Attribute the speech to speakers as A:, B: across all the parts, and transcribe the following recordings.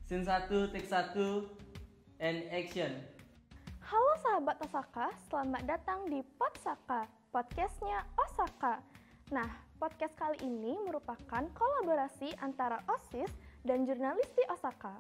A: Scene 1, take 1, and action.
B: Halo sahabat Osaka, selamat datang di Podsaka, podcastnya Osaka. Nah, podcast kali ini merupakan kolaborasi antara OSIS dan jurnalis di Osaka.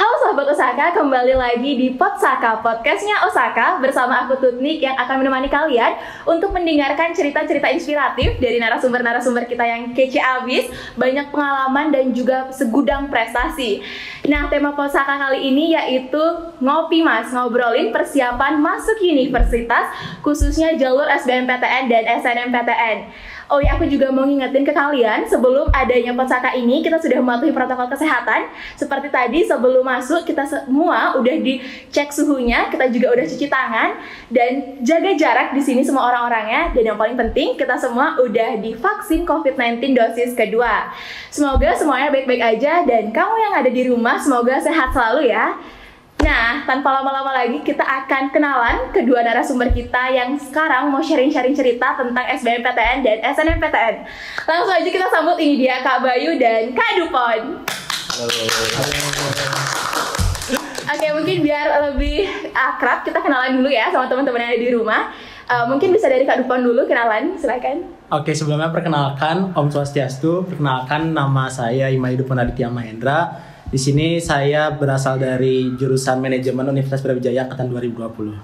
B: Halo sahabat Osaka, kembali lagi di Podsaka, podcastnya Osaka bersama aku Tutnik yang akan menemani kalian untuk mendengarkan cerita-cerita inspiratif dari narasumber-narasumber kita yang kece abis, banyak pengalaman dan juga segudang prestasi. Nah, tema Podsaka kali ini yaitu Ngopi Mas, ngobrolin persiapan masuk universitas, khususnya jalur SBMPTN dan SNMPTN. Oh ya, aku juga mau ngingetin ke kalian, sebelum adanya Podsaka ini, kita sudah mematuhi protokol kesehatan. Seperti tadi, sebelum masuk, kita semua udah dicek suhunya, kita juga udah cuci tangan, dan jaga jarak di sini semua orang-orangnya. Dan yang paling penting, kita semua udah divaksin COVID-19 dosis kedua. Semoga semuanya baik-baik aja, dan kamu yang ada di rumah, semoga sehat selalu ya. Nah, tanpa lama-lama lagi kita akan kenalan kedua narasumber kita yang sekarang mau sharing-sharing cerita tentang SBMPTN dan SNMPTN. Langsung aja kita sambut, ini dia Kak Bayu dan Kak Dupon.
C: Halo.
B: Oke, mungkin biar lebih akrab kita kenalan dulu ya sama teman-teman yang ada di rumah. Mungkin bisa dari Kak Dupon dulu kenalan, silakan.
C: Oke, sebelumnya perkenalkan Om Swastiastu. Perkenalkan, nama saya Imai Dupon Aditya Mahendra. Di sini saya berasal dari jurusan Manajemen Universitas Brawijaya angkatan 2020.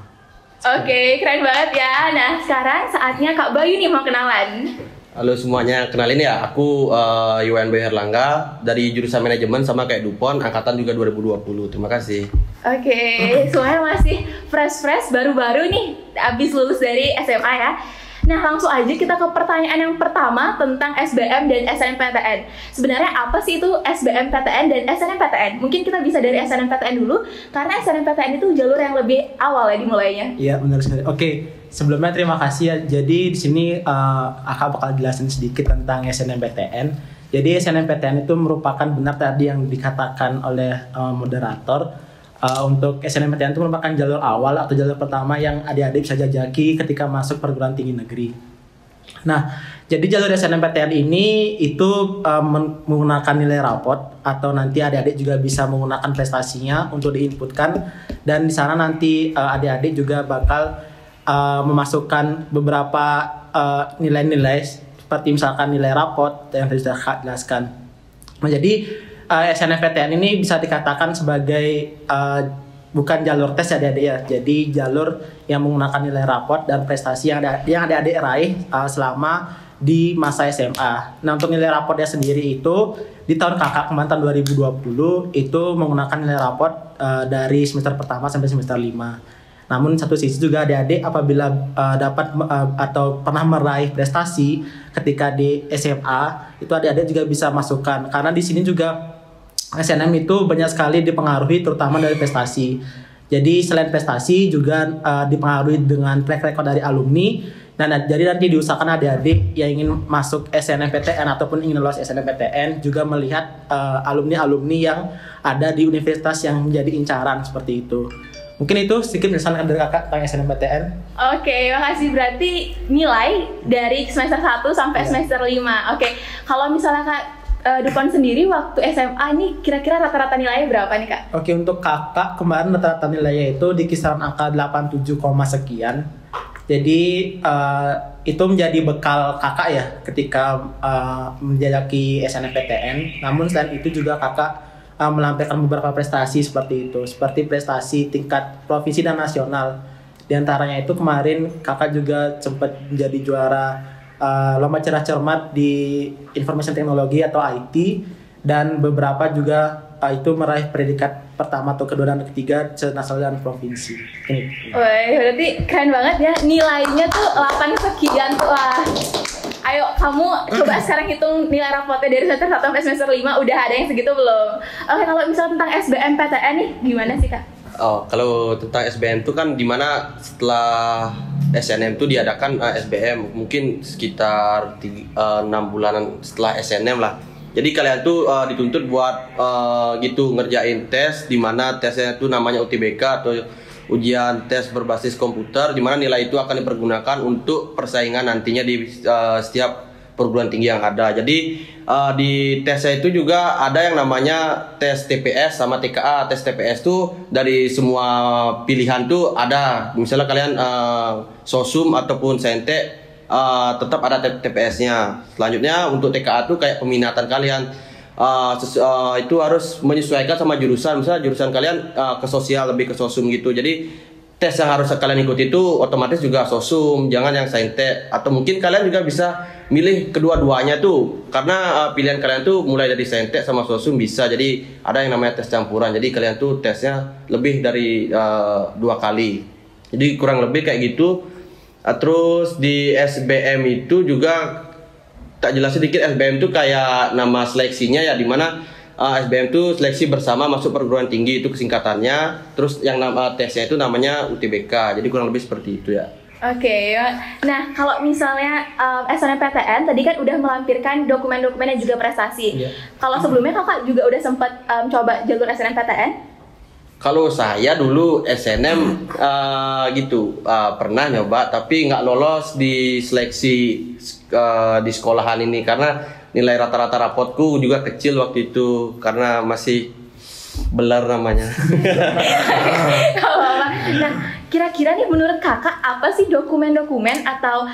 B: Oke, keren banget ya. Nah, sekarang saatnya Kak Bayu nih mau kenalan.
D: Halo semuanya, kenalin ya, aku Yuwan Bayu Herlangga dari jurusan Manajemen sama kayak Dupon, angkatan juga 2020. Terima kasih.
B: Oke, semuanya masih fresh-fresh, baru-baru nih, abis lulus dari SMA ya. Nah, langsung aja kita ke pertanyaan yang pertama tentang SBM dan SNMPTN. Sebenarnya apa sih itu SBMPTN dan SNMPTN? Mungkin kita bisa dari SNMPTN dulu, karena SNMPTN itu jalur yang lebih awal ya dimulainya.
C: Iya, benar sekali. Oke, sebelumnya terima kasih ya. Jadi di sini Aka bakal jelasin sedikit tentang SNMPTN. Jadi SNMPTN itu merupakan benar tadi yang dikatakan oleh moderator. Untuk SNMPTN itu merupakan jalur awal atau jalur pertama yang adik-adik bisa jajaki ketika masuk perguruan tinggi negeri. Nah, jadi jalur SNMPTN ini itu menggunakan nilai raport atau nanti adik-adik juga bisa menggunakan prestasinya untuk diinputkan, dan di sana nanti adik-adik juga bakal memasukkan beberapa nilai-nilai seperti misalkan nilai raport yang tadi sudah jelaskan. Nah, jadi SNMPTN ini bisa dikatakan sebagai bukan jalur tes ya adik-adik ya, jadi jalur yang menggunakan nilai raport dan prestasi yang adik-adik raih selama di masa SMA. Nah, untuk nilai raportnya sendiri itu di tahun kakak kemarin tahun 2020 itu menggunakan nilai raport dari semester pertama sampai semester 5. Namun satu sisi juga adik-adik apabila dapat atau pernah meraih prestasi ketika di SMA, itu adik-adik juga bisa masukkan, karena di sini juga SNM itu banyak sekali dipengaruhi terutama dari prestasi. Jadi selain prestasi juga dipengaruhi dengan track record dari alumni. Nah, jadi nanti diusahakan adik-adik yang ingin masuk SNMPTN ataupun ingin lolos SNMPTN juga melihat alumni-alumni yang ada di universitas yang menjadi incaran seperti itu. Mungkin itu sedikit penjelasan dari kakak tentang SNMPTN.
B: Oke, makasih. Berarti nilai dari semester 1 sampai semester 5. Oke, kalau misalnya Kak Dupon sendiri waktu SMA nih kira-kira rata-rata nilainya berapa nih Kak?
C: Oke, untuk kakak kemarin rata-rata nilainya itu di kisaran angka 87, sekian. Jadi itu menjadi bekal kakak ya ketika menjajaki SNMPTN. Namun selain itu juga kakak melampirkan beberapa prestasi seperti itu, seperti prestasi tingkat provinsi dan nasional. Di antaranya itu kemarin kakak juga sempat menjadi juara lomba cerdas cermat di information teknologi atau IT, dan beberapa juga itu meraih predikat pertama atau kedua dan ketiga nasional dan provinsi.
B: Wah, berarti keren banget ya, nilainya tuh 8 sekian tuh. Wah. Ayo kamu coba sekarang hitung nilai rapotnya dari semester 1 sampai semester 5, udah ada yang segitu belum? Oke, kalau misalnya tentang SBMPTN nih gimana sih Kak?
D: Oh, kalau tentang SBM itu kan dimana setelah SNM itu diadakan SBM mungkin sekitar 6 bulanan setelah SNM lah. Jadi kalian tuh dituntut buat gitu ngerjain tes, dimana tesnya itu namanya UTBK atau ujian tes berbasis komputer, di mana nilai itu akan dipergunakan untuk persaingan nantinya di setiap perguruan tinggi yang ada. Jadi di tesnya itu juga ada yang namanya tes TPS sama TKA. Tes TPS tuh dari semua pilihan tuh ada. Misalnya kalian sosum ataupun saintek, tetap ada TPS-nya. Selanjutnya untuk TKA tuh kayak peminatan kalian. Itu harus menyesuaikan sama jurusan. Misalnya jurusan kalian ke sosial, lebih ke sosum gitu. Jadi tes yang harus kalian ikuti itu otomatis juga sosum, jangan yang saintek. Atau mungkin kalian juga bisa milih kedua-duanya tuh, karena pilihan kalian tuh mulai dari saintek sama sosum bisa. Jadi ada yang namanya tes campuran. Jadi kalian tuh tesnya lebih dari 2 kali. Jadi kurang lebih kayak gitu. Terus di SBM itu juga tak jelasin dikit. SBM itu kayak nama seleksinya ya, dimana SBM itu seleksi bersama masuk perguruan tinggi, itu kesingkatannya. Terus yang nama tesnya itu namanya UTBK. Jadi kurang lebih seperti itu ya.
B: Oke, nah kalau misalnya SNMPTN tadi kan udah melampirkan dokumen-dokumen dan juga prestasi. Kalau sebelumnya kakak juga udah sempat coba jalur SNMPTN?
D: Kalau saya dulu SNM gitu pernah nyoba, tapi nggak lolos di seleksi di sekolahan ini karena nilai rata-rata rapotku juga kecil waktu itu karena masih belar namanya.
B: Nah, kira-kira nih menurut kakak apa sih dokumen-dokumen atau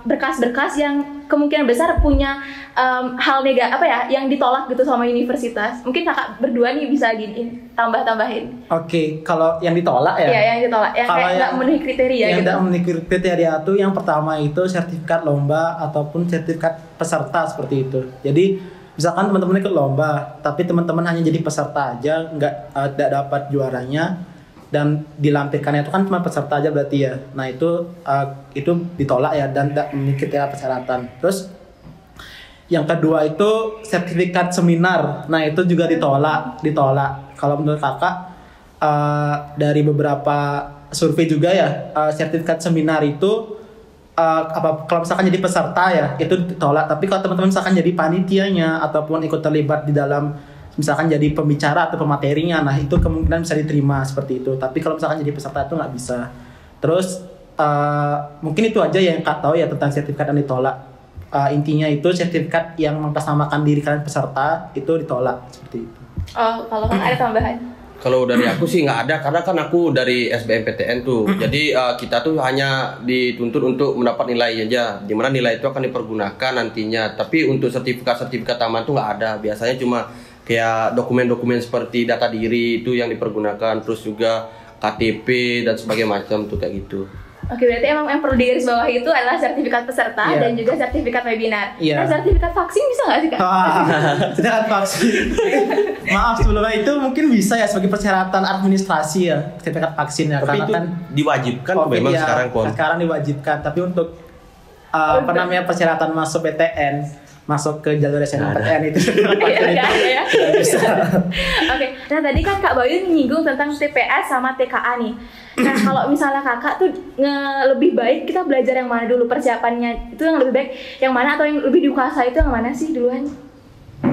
B: berkas-berkas yang kemungkinan besar punya hal apa ya yang ditolak gitu sama universitas? Mungkin kakak berdua nih bisa gini tambah-tambahin.
C: Oke, kalau yang ditolak ya?
B: Iya, yang ditolak, yang kayak nggak memenuhi kriteria
C: yang
B: gitu.
C: tidak memenuhi kriteria itu yang pertama itu sertifikat lomba ataupun sertifikat peserta seperti itu. Jadi misalkan teman-teman ikut lomba, tapi teman-teman hanya jadi peserta aja, tidak dapat juaranya, dan dilampirkannya itu kan cuma peserta aja berarti ya. Nah itu ditolak ya dan tidak memenuhi kriteria persyaratan. Terus yang kedua itu sertifikat seminar. Nah itu juga ditolak. Kalau menurut kakak dari beberapa survei juga ya, sertifikat seminar itu kalau misalkan jadi peserta ya itu ditolak. Tapi kalau teman-teman misalkan jadi panitianya ataupun ikut terlibat di dalam misalkan jadi pembicara atau pematerinya, nah itu kemungkinan bisa diterima seperti itu. Tapi kalau misalkan jadi peserta itu nggak bisa. Terus mungkin itu aja yang Kak tahu ya tentang sertifikat yang ditolak. Intinya itu sertifikat yang mengatasnamakan diri kalian peserta itu ditolak seperti itu.
B: Oh, kalau kan ada tambahan?
D: Kalau dari aku sih nggak ada, karena kan aku dari SBMPTN tuh. Jadi kita tuh hanya dituntut untuk mendapat nilai aja, dimana nilai itu akan dipergunakan nantinya. Tapi untuk sertifikat tambahan tuh nggak ada. Biasanya cuma kayak dokumen-dokumen seperti data diri itu yang dipergunakan, terus juga KTP dan sebagainya macam tuh kayak gitu.
B: Oke, berarti emang yang perlu digarisbawahi itu adalah sertifikat peserta dan juga sertifikat webinar. Nah, sertifikat vaksin bisa nggak sih Kak?
C: Sertifikat vaksin. Maaf sebelumnya itu mungkin bisa ya sebagai persyaratan administrasi ya sertifikat vaksin ya.
D: Tapi
C: karena
D: itu
C: kan
D: diwajibkan memang
C: ya, sekarang diwajibkan. Tapi untuk persyaratan masuk PTN, masuk ke jalur SNMPTN itu
B: ya. Oke, nah tadi kan Kak Bayu menyinggung tentang TPS sama TKA nih. Nah kalau misalnya kakak tuh lebih baik kita belajar yang mana dulu, persiapannya itu yang lebih baik yang mana atau yang lebih dikuasai itu yang mana sih duluan?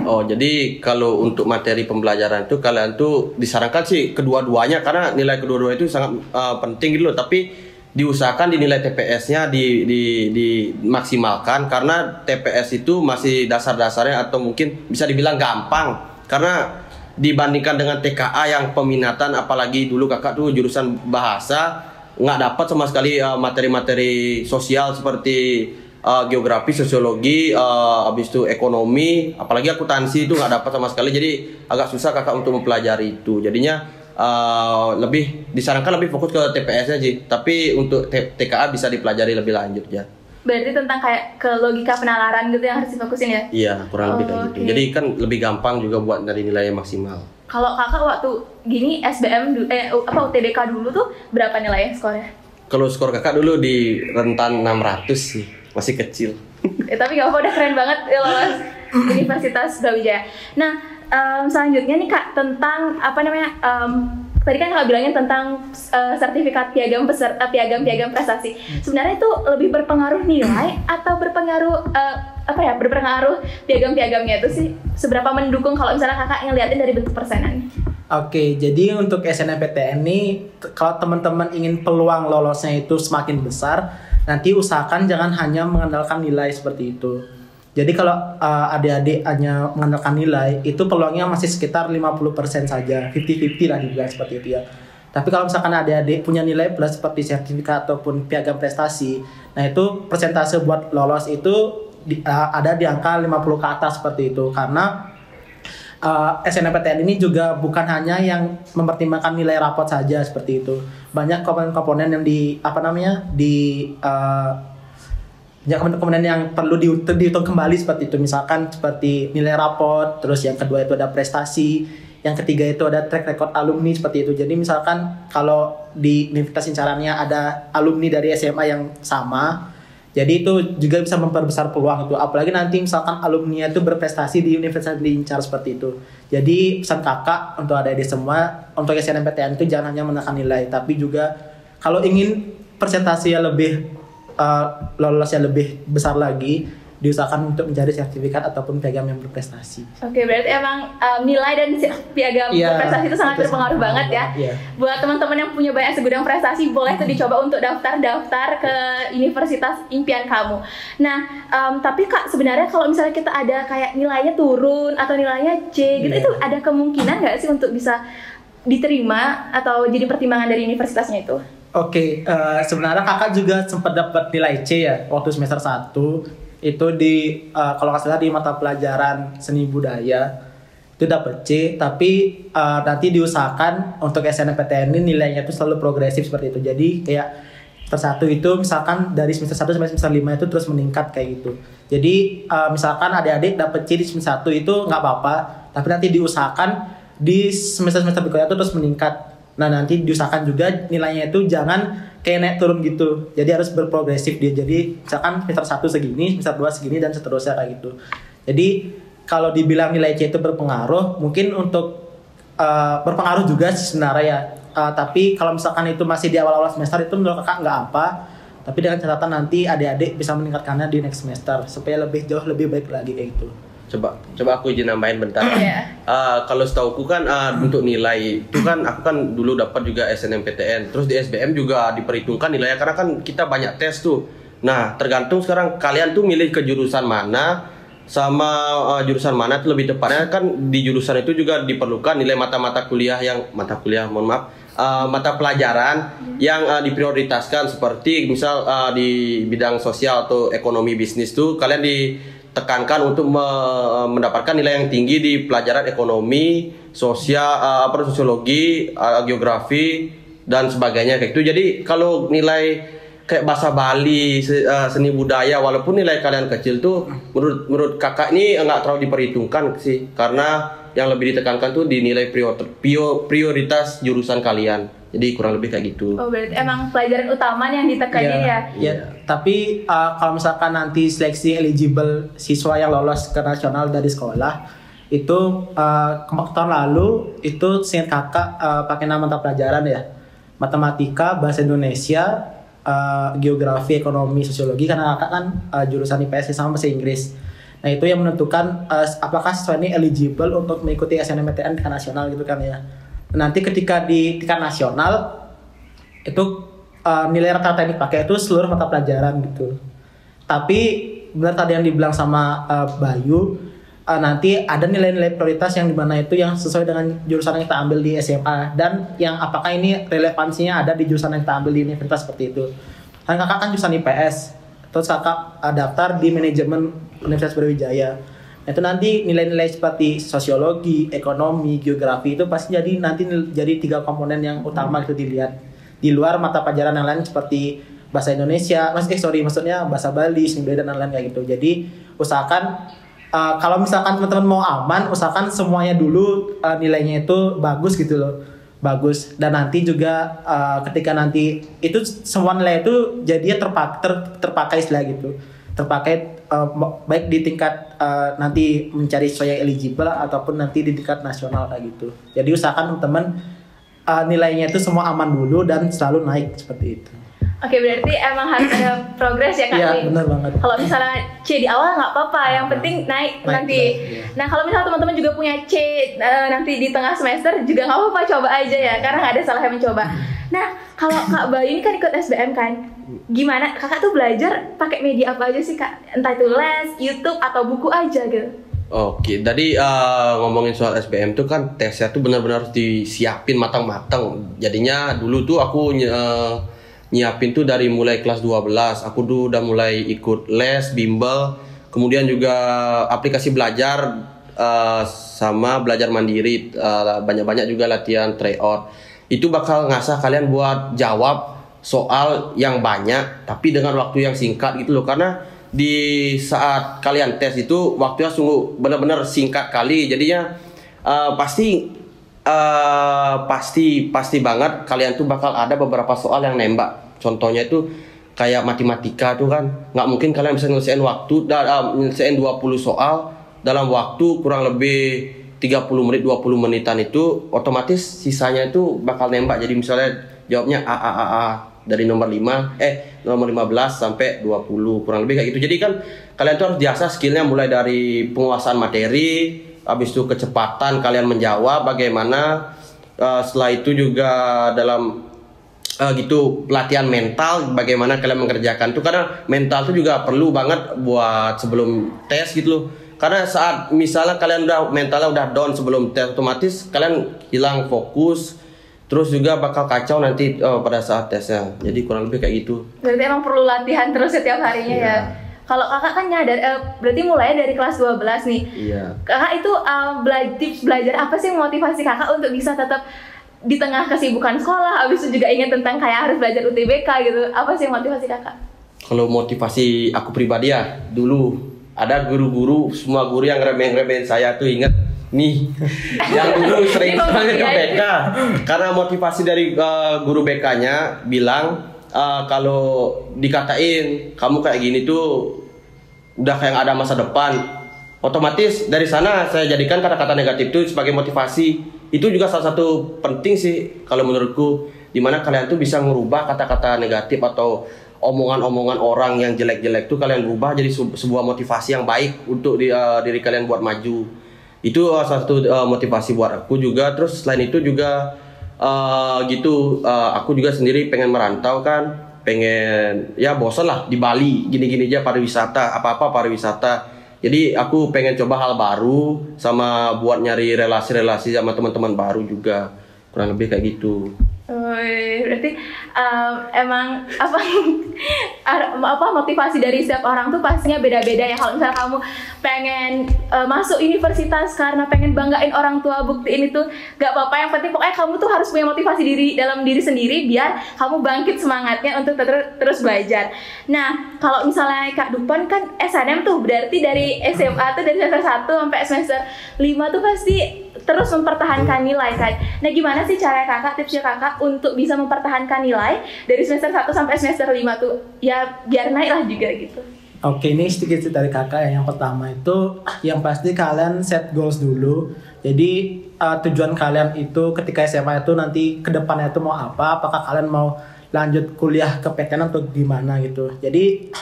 D: Oh, jadi kalau untuk materi pembelajaran itu kalian tuh disarankan sih kedua-duanya karena nilai kedua-duanya itu sangat penting gitu loh. Tapi diusahakan di nilai TPS-nya dimaksimalkan karena TPS itu masih dasar-dasarnya atau mungkin bisa dibilang gampang karena dibandingkan dengan TKA yang peminatan, apalagi dulu kakak tuh jurusan bahasa nggak dapat sama sekali materi-materi sosial seperti geografi, sosiologi, habis itu ekonomi, apalagi akuntansi itu nggak dapat sama sekali. Jadi agak susah kakak untuk mempelajari itu. Jadinya lebih disarankan lebih fokus ke TPS-nya sih. Tapi untuk TKA bisa dipelajari lebih lanjut ya.
B: Berarti tentang kayak ke logika penalaran gitu yang harus difokusin ya?
D: Iya, kurang lebih kayak gitu.
B: Okay.
D: Jadi kan lebih gampang juga buat dari nilai maksimal.
B: Kalau kakak waktu gini SBM UTBK dulu tuh berapa nilainya skornya?
D: Kalau skor kakak dulu di rentan 600 sih, masih kecil.
B: Tapi gak apa-apa, udah keren banget ya lolos Universitas Brawijaya. Nah, selanjutnya nih Kak tentang tadi kan kakak bilangin tentang sertifikat piagam prestasi. Sebenarnya itu lebih berpengaruh nilai atau berpengaruh berpengaruh piagam-piagamnya itu sih seberapa mendukung kalau misalnya kakak ngeliatin dari bentuk persenan?
C: Oke, jadi untuk SNMPTN ini kalau teman-teman ingin peluang lolosnya itu semakin besar, nanti usahakan jangan hanya mengandalkan nilai seperti itu. Jadi kalau adik-adik hanya mengandalkan nilai, itu peluangnya masih sekitar 50% saja, 50-50 lah dibilang seperti itu ya. Tapi kalau misalkan adik-adik punya nilai plus seperti sertifikat ataupun piagam prestasi, nah itu persentase buat lolos itu ada di angka 50 ke atas seperti itu. Karena SNMPTN ini juga bukan hanya yang mempertimbangkan nilai rapot saja seperti itu. Banyak komponen-komponen yang komponen yang perlu dihitung kembali seperti itu. Misalkan seperti nilai rapot, terus yang kedua itu ada prestasi, yang ketiga itu ada track record alumni seperti itu. Jadi misalkan kalau di Universitas Incarannya ada alumni dari SMA yang sama, jadi itu juga bisa memperbesar peluang itu. Apalagi nanti misalkan alumni itu berprestasi di Universitas di Incar seperti itu. Jadi pesan kakak untuk adik-adik semua, untuk SNMPTN itu jangan hanya menekan nilai, tapi juga kalau ingin persentase lebih lolosnya lebih besar lagi, diusahakan untuk mencari sertifikat ataupun piagam yang berprestasi.
B: Oke, berarti emang nilai dan piagam berprestasi itu sangat berpengaruh banget ya.
C: Iya.
B: Buat teman-teman yang punya banyak segudang prestasi, boleh tuh dicoba untuk daftar ke universitas impian kamu. Nah, tapi Kak, sebenarnya kalau misalnya kita ada kayak nilainya turun atau nilainya C gitu, itu ada kemungkinan nggak sih untuk bisa diterima atau jadi pertimbangan dari universitasnya itu?
C: Oke, sebenarnya kakak juga sempat dapat nilai C ya waktu semester 1. Itu di kalau nggak salah di mata pelajaran seni budaya itu dapat C, tapi nanti diusahakan untuk SNMPTN ini nilainya itu selalu progresif seperti itu. Jadi kayak semester 1 itu misalkan dari semester 1 sampai semester 5 itu terus meningkat kayak gitu. Jadi misalkan adik-adik dapat C di semester 1 itu nggak apa-apa, tapi nanti diusahakan di semester-semester berikutnya itu terus meningkat. Nah nanti diusahakan juga nilainya itu jangan kayak naik turun gitu. Jadi harus berprogresif dia. Jadi misalkan semester 1 segini, semester 2 segini dan seterusnya kayak gitu. Jadi kalau dibilang nilai C itu berpengaruh, mungkin untuk berpengaruh juga sih sebenarnya ya. Tapi kalau misalkan itu masih di awal-awal semester itu menurut kakak nggak apa. Tapi dengan catatan nanti adik-adik bisa meningkatkannya di next semester supaya jauh lebih baik lagi kayak gitu.
D: Coba aku izin nambahin bentar.
B: Yeah.
D: Kalau setauku kan untuk nilai itu kan aku kan dulu dapat juga SNMPTN, terus di SBM juga diperhitungkan nilainya karena kan kita banyak tes tuh. Nah tergantung sekarang kalian tuh milih ke jurusan mana sama jurusan mana itu lebih tepatnya kan di jurusan itu juga diperlukan nilai mata pelajaran yang diprioritaskan seperti misal di bidang sosial atau ekonomi bisnis tuh kalian ditekankan untuk mendapatkan nilai yang tinggi di pelajaran ekonomi, sosial, sosiologi, geografi dan sebagainya kayak itu. Jadi kalau nilai kayak bahasa Bali, seni budaya, walaupun nilai kalian kecil tuh, menurut kakak ini nggak terlalu diperhitungkan sih, karena yang lebih ditekankan tuh di nilai prioritas jurusan kalian. Jadi kurang lebih kayak gitu.
B: Oh berarti emang pelajaran utama yang ditekanin ya?
C: Iya. Tapi kalau misalkan nanti seleksi eligible siswa yang lolos ke nasional dari sekolah itu tahun lalu itu seingat kakak pakai nama mata pelajaran ya, matematika, bahasa Indonesia, geografi, ekonomi, sosiologi, karena kakak kan jurusan IPS sama bahasa Inggris. Nah itu yang menentukan apakah siswa ini eligible untuk mengikuti SNMPTN tingkat nasional gitu kan ya. Nanti ketika di tingkat nasional itu nilai rata-rata yang dipakai itu seluruh mata pelajaran gitu. Tapi benar tadi yang dibilang sama Bayu, nanti ada nilai-nilai prioritas yang dimana itu yang sesuai dengan jurusan yang kita ambil di SMA dan yang apakah ini relevansinya ada di jurusan yang kita ambil di universitas seperti itu. Kan kakak kan jurusan IPS, terus kakak daftar di manajemen Universitas Brawijaya. Itu nanti nilai-nilai seperti sosiologi, ekonomi, geografi itu pasti jadi 3 komponen yang utama itu dilihat. Di luar mata pelajaran yang lain seperti bahasa Indonesia, maksudnya bahasa Bali, seni budaya dan lain-lain kayak gitu. Jadi usahakan kalau misalkan teman-teman mau aman, usahakan semuanya dulu nilainya itu bagus gitu loh. Bagus, dan nanti juga ketika nanti itu semua nilai itu jadinya terpakai istilah gitu. Terpakai baik di tingkat nanti mencari siswa yang eligible ataupun nanti di tingkat nasional kayak gitu. Jadi usahakan teman-teman nilainya itu semua aman dulu dan selalu naik seperti itu.
B: Oke, berarti emang harus ada progres ya Kak?
C: Iya,
B: Ling?
C: benar banget.
B: Kalau misalnya C di awal nggak apa-apa, yang penting naik nanti.
C: terus, iya.
B: Nah, kalau misalnya teman-teman juga punya C nanti di tengah semester juga nggak apa-apa, coba aja ya, karena nggak ada salahnya mencoba. Nah, kalau Kak Bayu ini kan ikut SBM kan, gimana Kakak tuh belajar pakai media apa aja sih Kak? Entah itu les, YouTube atau buku aja gitu?
D: Oke, tadi ngomongin soal SBM tuh kan tesnya tuh benar-benar harus disiapin matang-matang. Jadinya dulu tuh aku nyiapin tuh dari mulai kelas 12. Aku tuh udah mulai ikut les, bimbel, kemudian juga aplikasi belajar sama belajar mandiri. Banyak-banyak juga latihan tryout. Itu bakal ngasah kalian buat jawab soal yang banyak tapi dengan waktu yang singkat gitu loh, karena di saat kalian tes itu waktunya sungguh benar-benar singkat kali, jadinya pasti banget kalian tuh bakal ada beberapa soal yang nembak. Contohnya itu kayak matematika tuh kan nggak mungkin kalian bisa nyelesain nyelesain 20 soal dalam waktu kurang lebih 30 menit 20 menitan, itu otomatis sisanya itu bakal nembak. Jadi misalnya jawabnya A dari nomor 15 sampai 20 kurang lebih kayak gitu. Jadi kan kalian tuh harus biasa skillnya mulai dari penguasaan materi, habis itu kecepatan kalian menjawab bagaimana, setelah itu juga dalam gitu latihan mental bagaimana kalian mengerjakan tuh, karena mental tuh juga perlu banget buat sebelum tes gitu loh. Karena saat misalnya kalian udah mentalnya udah down sebelum tes, otomatis kalian hilang fokus, terus juga bakal kacau nanti pada saat tesnya. Jadi kurang lebih kayak gitu.
B: Berarti emang perlu latihan terus setiap harinya ya. Kalau Kakak kan nyadar, berarti mulai dari kelas 12 nih.
D: Iya.
B: Kakak itu belajar apa sih yang motivasi Kakak untuk bisa tetap di tengah kesibukan sekolah, habis itu juga ingat tentang kayak harus belajar UTBK gitu. Apa sih yang motivasi Kakak?
D: Kalau motivasi aku pribadi ya, dulu ada guru-guru, semua guru yang ngeremehin saya tuh inget nih yang dulu sering banget ke BK, karena motivasi dari guru BK-nya bilang kalau dikatain kamu kayak gini tuh udah kayak gak ada masa depan, otomatis dari sana saya jadikan kata-kata negatif itu sebagai motivasi. Itu juga salah satu penting sih kalau menurutku, dimana kalian tuh bisa merubah kata-kata negatif atau omongan-omongan orang yang jelek-jelek tuh kalian rubah jadi sebuah motivasi yang baik untuk diri kalian buat maju. Itu salah satu motivasi buat aku juga. Terus selain itu juga aku juga sendiri pengen merantau kan, pengen ya bosan lah di Bali gini-gini aja pariwisata, apa-apa pariwisata. Jadi aku pengen coba hal baru sama buat nyari relasi-relasi sama teman-teman baru juga, kurang lebih kayak gitu.
B: Berarti emang apa motivasi dari setiap orang tuh pastinya beda-beda ya. Kalau misalnya kamu pengen masuk universitas karena pengen banggain orang tua, buktiin itu gak apa-apa. Yang penting pokoknya kamu tuh harus punya motivasi dalam diri sendiri biar kamu bangkit semangatnya untuk terus belajar. Nah, kalau misalnya Kak Dupon kan SNM tuh berarti dari SMA tuh dari semester 1 sampai semester 5 tuh pasti terus mempertahankan nilai kan. Nah, gimana sih cara Kakak, tipsnya Kakak untuk bisa mempertahankan nilai dari semester 1 sampai semester 5 tuh ya biar naik lah juga gitu.
C: Oke, ini sedikit dari kakak ya. Yang pertama itu yang pasti kalian set goals dulu. Jadi tujuan kalian itu ketika SMA itu nanti ke depannya itu mau apa? Apakah kalian mau lanjut kuliah ke PTN atau gimana gitu. Jadi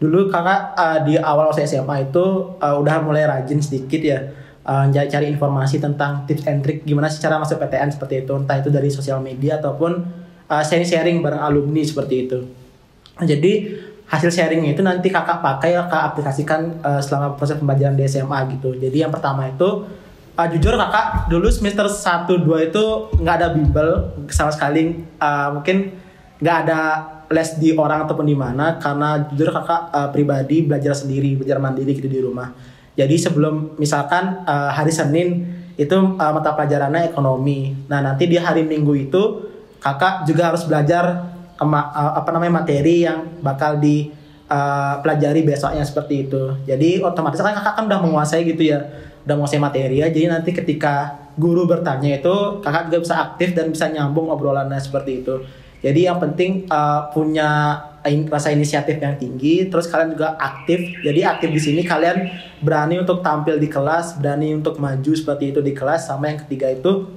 C: dulu kakak di awal SMA itu udah mulai rajin sedikit ya. Cari informasi tentang tips and trick gimana sih cara masuk PTN seperti itu, entah itu dari sosial media ataupun sharing bareng alumni seperti itu. Jadi hasil sharing itu nanti kakak pakai, kakak aplikasikan selama proses pembelajaran di SMA gitu. Jadi yang pertama itu jujur kakak dulu semester 1-2 itu nggak ada bimbel sama sekali, mungkin nggak ada les di orang ataupun di mana, karena jujur kakak pribadi belajar sendiri, belajar mandiri gitu di rumah. Jadi sebelum misalkan hari Senin itu mata pelajarannya ekonomi. Nah nanti di hari Minggu itu kakak juga harus belajar materi yang bakal dipelajari besoknya seperti itu. Jadi otomatis kan kakak kan udah menguasai gitu ya, udah menguasai materi ya. Jadi nanti ketika guru bertanya itu kakak juga bisa aktif dan bisa nyambung obrolannya seperti itu. Jadi yang penting punya rasa inisiatif yang tinggi, terus kalian juga aktif. Jadi aktif di sini kalian berani untuk tampil di kelas, berani untuk maju seperti itu di kelas. Sama yang ketiga itu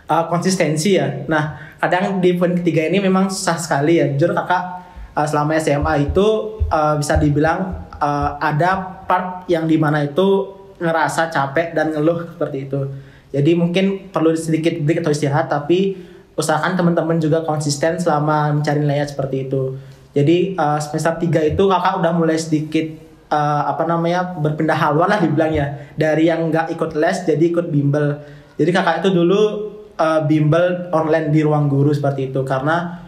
C: konsistensi ya. Nah kadang di poin ketiga ini memang susah sekali ya. Jujur kakak selama SMA itu bisa dibilang ada part yang dimana itu ngerasa capek dan ngeluh seperti itu. Jadi mungkin perlu sedikit break atau istirahat, tapi usahakan teman-teman juga konsisten selama mencari nilai seperti itu. Jadi semester 3 itu kakak udah mulai sedikit berpindah haluan lah dibilangnya, dari yang nggak ikut les jadi ikut bimbel. Jadi kakak itu dulu bimbel online di ruang guru seperti itu, karena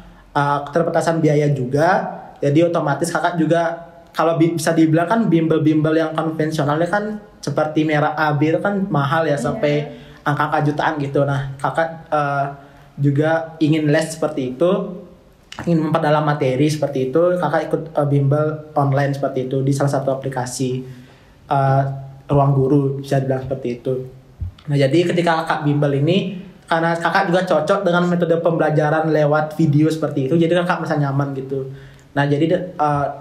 C: keterbatasan biaya juga. Jadi otomatis kakak juga kalau bisa dibilang kan bimbel-bimbel yang konvensionalnya kan seperti Merah AB itu kan mahal ya, sampai angka-angka jutaan gitu. Nah kakak juga ingin les seperti itu, ingin memperdalam materi seperti itu, kakak ikut bimbel online seperti itu di salah satu aplikasi ruang guru, bisa dibilang seperti itu. Nah jadi ketika kakak bimbel ini, karena kakak juga cocok dengan metode pembelajaran lewat video seperti itu, jadi kakak merasa nyaman gitu. Nah jadi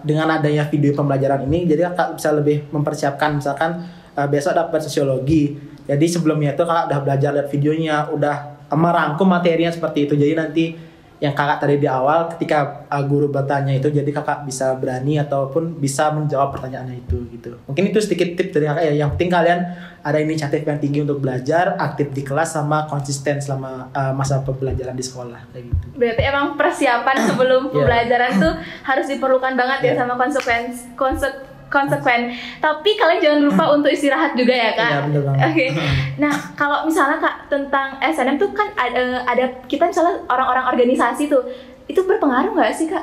C: dengan adanya video pembelajaran ini, jadi kakak bisa lebih mempersiapkan, misalkan besok dapat sosiologi, jadi sebelumnya itu kakak udah belajar lihat videonya, udah merangkum materinya seperti itu. Jadi nanti yang kakak tadi di awal ketika guru bertanya itu, jadi kakak bisa berani ataupun bisa menjawab pertanyaannya itu gitu. Mungkin itu sedikit tips dari kakak ya. Yang penting kalian ada inisiatif yang tinggi untuk belajar, aktif di kelas, sama konsisten selama masa pembelajaran di sekolah kayak gitu.
B: Berarti emang persiapan sebelum pembelajaran tuh harus diperlukan banget ya, sama konsekuen. Tapi kalian jangan lupa untuk istirahat juga ya kak.
C: Iya benar banget.
B: Oke. Nah kalau misalnya kak tentang SNM tuh kan ada kita misalnya orang-orang organisasi tuh, itu berpengaruh nggak sih kak?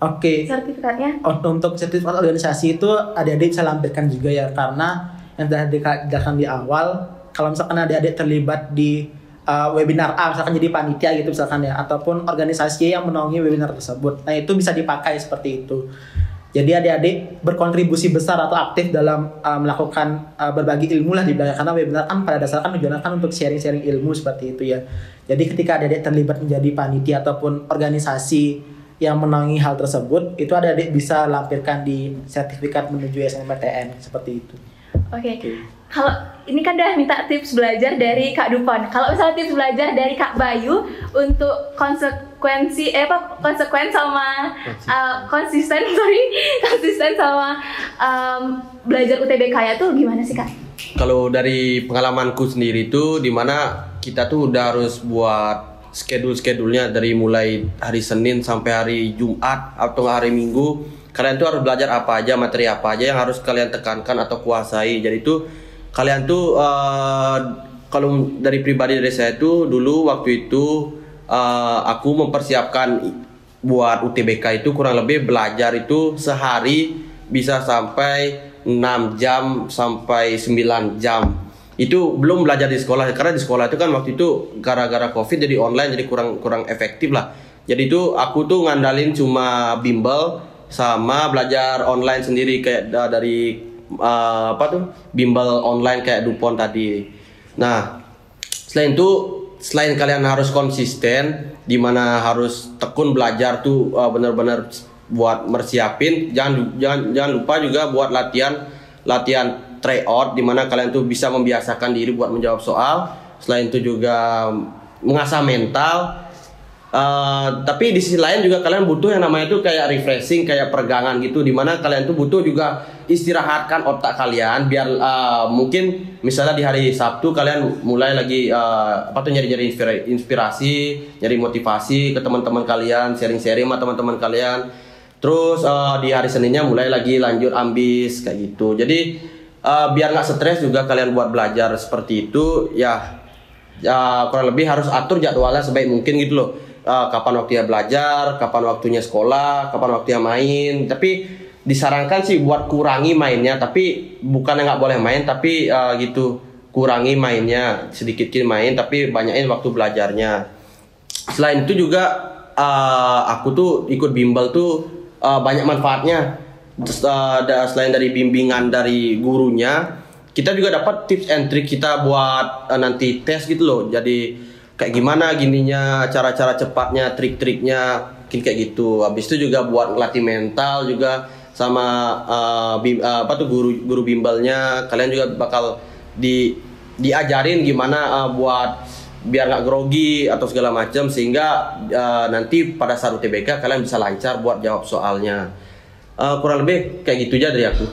C: Oke.
B: Sertifikatnya?
C: Untuk sertifikat organisasi itu adik-adik bisa lampirkan juga ya, karena yang sudah dikatakan di awal, kalau misalkan adik-adik terlibat di webinar A, misalkan jadi panitia gitu misalkan ya, ataupun organisasi yang menaungi webinar tersebut, nah itu bisa dipakai seperti itu. Jadi adik-adik berkontribusi besar atau aktif dalam melakukan berbagi ilmu lah dibilang, karena webinar kan pada dasarnya kan tujuannya kan untuk sharing-sharing ilmu seperti itu ya. Jadi ketika adik-adik terlibat menjadi panitia ataupun organisasi yang menaungi hal tersebut, itu adik-adik bisa lampirkan di sertifikat menuju SNMPTN seperti itu.
B: Oke. Kalau ini kan udah minta tips belajar dari Kak Dupon. Kalau misalnya tips belajar dari Kak Bayu untuk konsisten sama konsisten sama belajar UTBK ya tuh gimana sih Kak?
D: Kalau dari pengalamanku sendiri tuh, dimana kita tuh udah harus buat schedule-nya dari mulai hari Senin sampai hari Jumat atau hari Minggu. Kalian tuh harus belajar apa aja, materi apa aja yang harus kalian tekankan atau kuasai. Jadi tuh kalian tuh kalau dari pribadi dari saya tuh dulu waktu itu aku mempersiapkan buat UTBK itu kurang lebih belajar itu sehari bisa sampai 6 jam sampai 9 jam. Itu belum belajar di sekolah, karena di sekolah itu kan waktu itu gara-gara Covid jadi online, jadi kurang efektif lah. Jadi itu aku tuh ngandalin cuma bimbel sama belajar online sendiri kayak dari bimbel online kayak Dupon tadi. Nah, selain kalian harus konsisten, dimana harus tekun belajar tuh benar-benar buat mersiapin. Jangan lupa juga buat latihan tryout, dimana kalian tuh bisa membiasakan diri buat menjawab soal. Selain itu juga mengasah mental. Tapi di sisi lain juga kalian butuh yang namanya tuh kayak refreshing, kayak peregangan gitu, dimana kalian tuh butuh juga istirahatkan otak kalian biar mungkin misalnya di hari Sabtu kalian mulai lagi nyari inspirasi, nyari motivasi ke teman-teman kalian, sharing-sharing sama teman-teman kalian. Terus di hari Seninnya mulai lagi lanjut ambis kayak gitu. Jadi biar nggak stres juga kalian buat belajar seperti itu ya, kurang lebih harus atur jadwalnya sebaik mungkin gitu loh. Kapan waktunya belajar, kapan waktunya sekolah, kapan waktunya main. Tapi disarankan sih buat kurangi mainnya, tapi bukannya nggak boleh main, tapi gitu kurangi mainnya, sedikit main tapi banyakin waktu belajarnya. Selain itu juga aku tuh ikut bimbel tuh banyak manfaatnya. Selain dari bimbingan dari gurunya, kita juga dapat tips and trick kita buat nanti tes gitu loh. Jadi kayak gimana gininya, cara-cara cepatnya, trik-triknya, mungkin kayak gitu. Habis itu juga buat ngelatih mental juga sama guru bimbelnya. Kalian juga bakal diajarin gimana buat biar nggak grogi atau segala macam, sehingga nanti pada saat UTBK kalian bisa lancar buat jawab soalnya. Kurang lebih kayak gitu aja dari aku.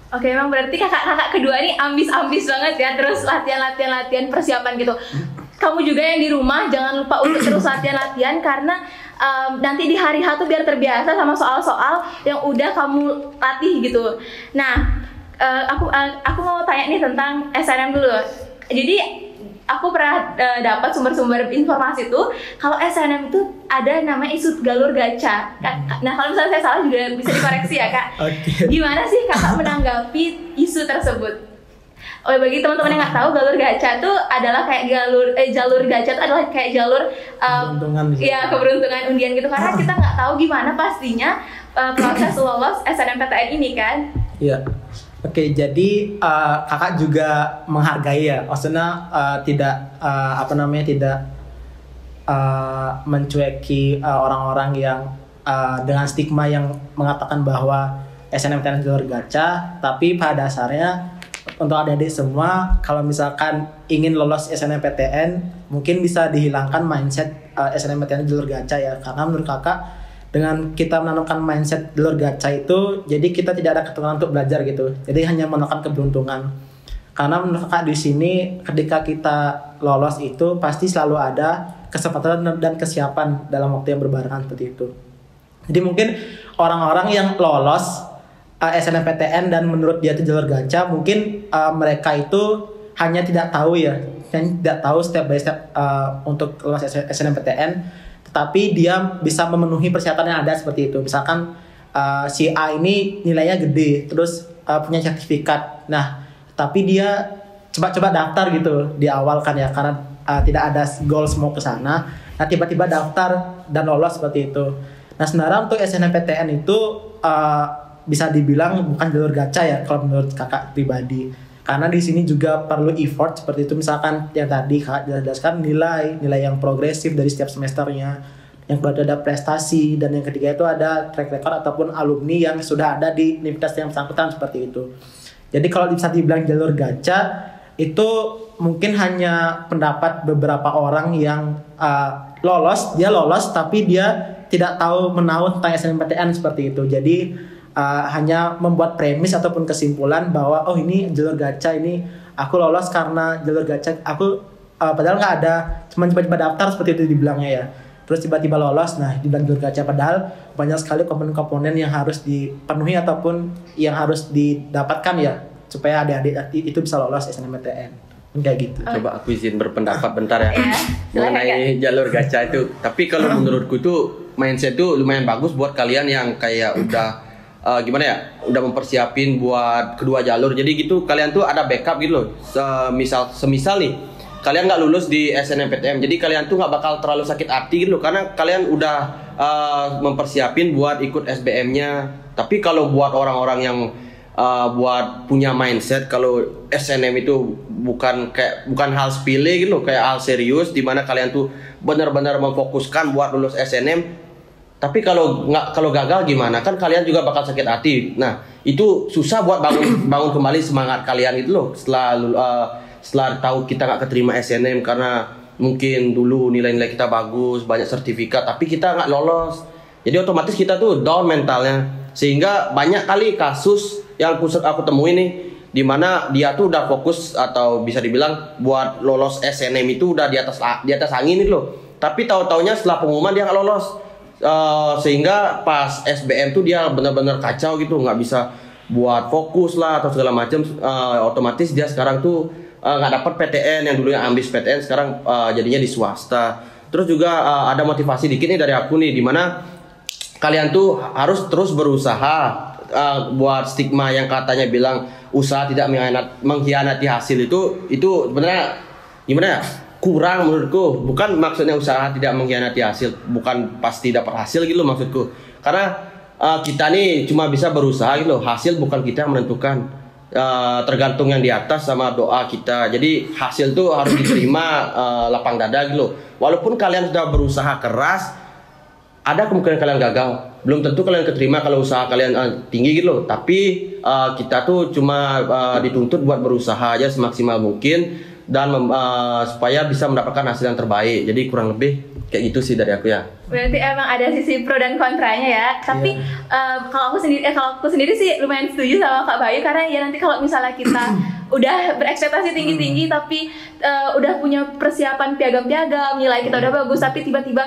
B: Oke, emang berarti kakak kedua ini ambis banget ya, terus latihan persiapan gitu. Kamu juga yang di rumah jangan lupa untuk terus latihan karena nanti di hari H tuh biar terbiasa sama soal-soal yang udah kamu latih gitu. Nah, aku mau tanya nih tentang SNM dulu. Jadi aku pernah dapat sumber-sumber informasi tuh kalau SNM itu ada namanya isu galur gacha. Nah, kalau misalnya saya salah juga bisa dikoreksi ya, Kak.
C: Oke.
B: Gimana sih Kakak menanggapi isu tersebut? Oh, bagi teman-teman yang nggak tahu, galur gacha tuh adalah kayak jalur gacha itu adalah kayak jalur
C: Keberuntungan gitu.
B: ya keberuntungan undian gitu, karena kita nggak tahu gimana pastinya proses lolos SNMPTN ini kan.
C: Iya. Oke, jadi kakak juga menghargai ya, maksudnya tidak tidak mencueki orang-orang yang dengan stigma yang mengatakan bahwa SNMPTN jalur gacha, tapi pada dasarnya untuk adik-adik semua, kalau misalkan ingin lolos SNMPTN, mungkin bisa dihilangkan mindset SNMPTN jalur gacha ya, karena menurut kakak dengan kita menanamkan mindset jalur gacha itu, jadi kita tidak ada ketentuan untuk belajar gitu. Jadi hanya menekan keberuntungan. Karena menurut kakak di sini ketika kita lolos itu pasti selalu ada kesempatan dan kesiapan dalam waktu yang berbarengan seperti itu. Jadi mungkin orang-orang yang lolos SNMPTN dan menurut dia itu jalur gacha, mungkin mereka itu hanya tidak tahu ya, tidak tahu step by step untuk lolos SNMPTN. Tetapi dia bisa memenuhi persyaratan yang ada seperti itu. Misalkan si A ini nilainya gede, terus punya sertifikat. Nah, tapi dia coba-coba daftar gitu di awal kan ya, karena tidak ada goals mau ke sana. Nah, tiba-tiba daftar dan lolos seperti itu. Nah, sebenarnya untuk SNMPTN itu bisa dibilang bukan jalur gacha ya kalau menurut kakak pribadi. Karena di sini juga perlu effort seperti itu, misalkan yang tadi kakak jelaskan nilai yang progresif dari setiap semesternya, yang kedua ada prestasi, dan yang ketiga itu ada track record ataupun alumni yang sudah ada di universitas yang bersangkutan seperti itu. Jadi kalau bisa dibilang jalur gacha itu mungkin hanya pendapat beberapa orang yang dia lolos tapi dia tidak tahu menahu tentang SNMPTN seperti itu. Jadi hanya membuat premis ataupun kesimpulan bahwa oh ini jalur gacha, ini aku lolos karena jalur gacha, aku padahal nggak ada, cuma tiba-tiba daftar seperti itu dibilangnya ya, terus tiba-tiba lolos. Nah, dibilang jalur gacha padahal banyak sekali komponen-komponen yang harus dipenuhi ataupun yang harus didapatkan ya supaya adik-adik itu bisa lolos SNMPTN kayak gitu.
D: Coba aku izin berpendapat bentar ya mengenai jalur gacha itu. Tapi kalau menurutku tuh mindset itu lumayan bagus buat kalian yang kayak udah udah mempersiapin buat kedua jalur. Jadi gitu kalian tuh ada backup gitu loh. Semisal nih kalian nggak lulus di SNMPTN, jadi kalian tuh nggak bakal terlalu sakit hati gitu loh, karena kalian udah mempersiapin buat ikut SBM-nya. Tapi kalau buat orang-orang yang buat punya mindset kalau SNM itu bukan hal sepele gitu loh, kayak hal serius di mana kalian tuh benar-benar memfokuskan buat lulus SNM. Tapi kalau gagal gimana? Kan kalian juga bakal sakit hati. Nah, itu susah buat bangun kembali semangat kalian itu loh. Setelah tahu kita nggak keterima SNM karena mungkin dulu nilai-nilai kita bagus, banyak sertifikat, tapi kita nggak lolos. Jadi otomatis kita tuh down mentalnya. Sehingga banyak kali kasus yang aku temui nih, di mana dia tuh udah fokus atau bisa dibilang buat lolos SNM itu udah di atas angin itu loh. Tapi tahu-taunya setelah pengumuman dia nggak lolos. Sehingga pas SBM tuh dia benar-benar kacau gitu, nggak bisa buat fokus lah atau segala macam. Otomatis dia sekarang tuh nggak dapat PTN, yang dulu yang ambis PTN sekarang jadinya di swasta. Terus juga ada motivasi dikit nih dari aku nih, dimana kalian tuh harus terus berusaha buat stigma yang katanya bilang usaha tidak mengkhianati hasil itu sebenarnya gimana ya? Kurang menurutku. Bukan maksudnya usaha tidak mengkhianati hasil, bukan pasti dapat hasil gitu maksudku. Karena kita nih cuma bisa berusaha gitu, hasil bukan kita yang menentukan. Tergantung yang di atas sama doa kita. Jadi hasil tuh harus diterima lapang dada gitu. Walaupun kalian sudah berusaha keras, ada kemungkinan kalian gagal. Belum tentu kalian keterima kalau usaha kalian tinggi gitu. Tapi kita tuh cuma dituntut buat berusaha aja semaksimal mungkin. dan supaya bisa mendapatkan hasil yang terbaik. Jadi kurang lebih kayak gitu sih dari aku ya.
B: Berarti emang ada sisi pro dan kontranya ya. Tapi kalau aku sendiri sih lumayan setuju sama Kak Bayu, karena ya nanti kalau misalnya kita udah berekspektasi tinggi-tinggi tapi udah punya persiapan piagam-piagam, nilai kita udah bagus tapi tiba-tiba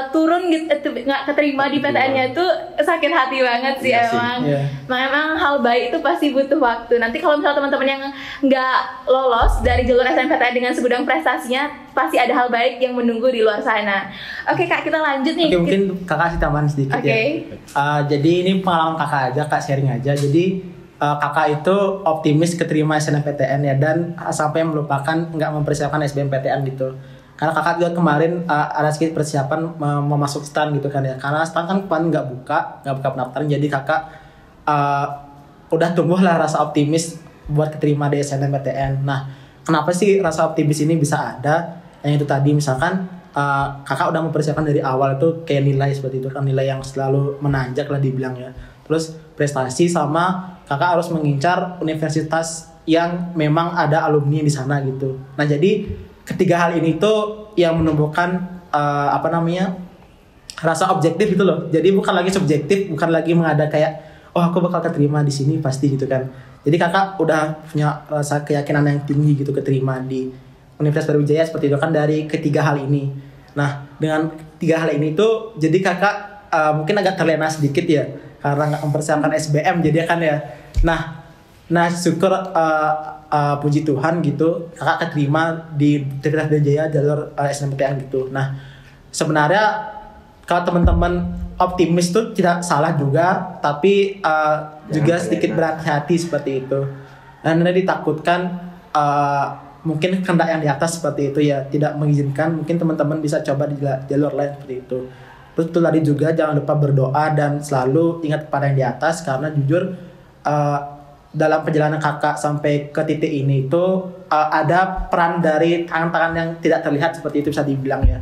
B: turun gitu, nggak keterima di PTN-nya, itu sakit hati banget sih emang. Memang hal baik itu pasti butuh waktu. Nanti kalau misalnya teman-teman yang nggak lolos dari jalur SNMPTN dengan segudang prestasinya, pasti ada hal baik yang menunggu di luar sana. Oke Kak, kita lanjut nih.
C: Oke, mungkin kakak kasih tambahan sedikit ya. Jadi ini pengalaman kakak aja, kak sharing aja. Jadi kakak itu optimis keterima SNMPTN ya, dan sampai melupakan nggak mempersiapkan SBMPTN gitu. Karena kakak juga kemarin ada sedikit persiapan mau masuk STAN gitu kan ya. Karena STAN kan kemarin nggak buka pendaftaran, jadi kakak udah tumbuh lah rasa optimis buat keterima di SNMPTN. Nah, kenapa sih rasa optimis ini bisa ada? Yang itu tadi misalkan kakak udah mempersiapkan dari awal itu kayak nilai seperti itu kan, nilai yang selalu menanjak lah dibilangnya. Terus prestasi sama kakak harus mengincar universitas yang memang ada alumni di sana gitu. Nah jadi ketiga hal ini tuh yang menumbuhkan rasa objektif gitu loh. Jadi bukan lagi subjektif, bukan lagi mengada kayak oh aku bakal keterima di sini pasti gitu kan. Jadi kakak udah punya rasa keyakinan yang tinggi gitu keterima di Universitas Brawijaya seperti itu kan dari ketiga hal ini. Nah dengan tiga hal ini tuh jadi kakak mungkin agak terlena sedikit ya, karena nggak mempersiapkan SBM jadi kan ya. Nah syukur puji Tuhan gitu kakak keterima di Universitas Brawijaya jalur SNMPTN gitu. Nah sebenarnya kalau teman-teman optimis tuh tidak salah juga, tapi juga sedikit berhati-hati seperti itu. Dan ditakutkan mungkin kehendak yang di atas seperti itu ya tidak mengizinkan, mungkin teman-teman bisa coba di jalur lain seperti itu. Terus itu tadi juga jangan lupa berdoa dan selalu ingat kepada yang di atas, karena jujur dalam perjalanan kakak sampai ke titik ini itu ada peran dari tangan-tangan yang tidak terlihat seperti itu bisa dibilang ya.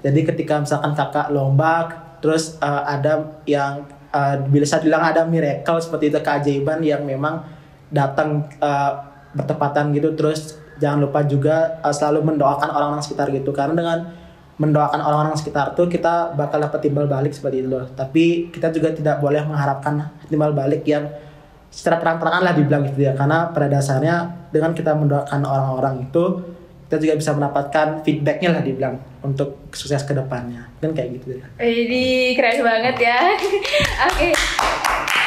C: Jadi ketika misalkan kakak lomba terus ada yang bisa dibilang ada miracle seperti itu, keajaiban yang memang datang bertepatan gitu. Terus jangan lupa juga selalu mendoakan orang-orang sekitar gitu, karena dengan mendoakan orang-orang sekitar tuh kita bakal dapat timbal balik seperti itu loh. Tapi kita juga tidak boleh mengharapkan timbal balik yang secara terang-terangan lah dibilang gitu ya, karena pada dasarnya dengan kita mendoakan orang-orang itu kita juga bisa mendapatkan feedbacknya lah dibilang untuk sukses ke depannya kan kayak gitu ya.
B: Ini keren banget ya. Oke.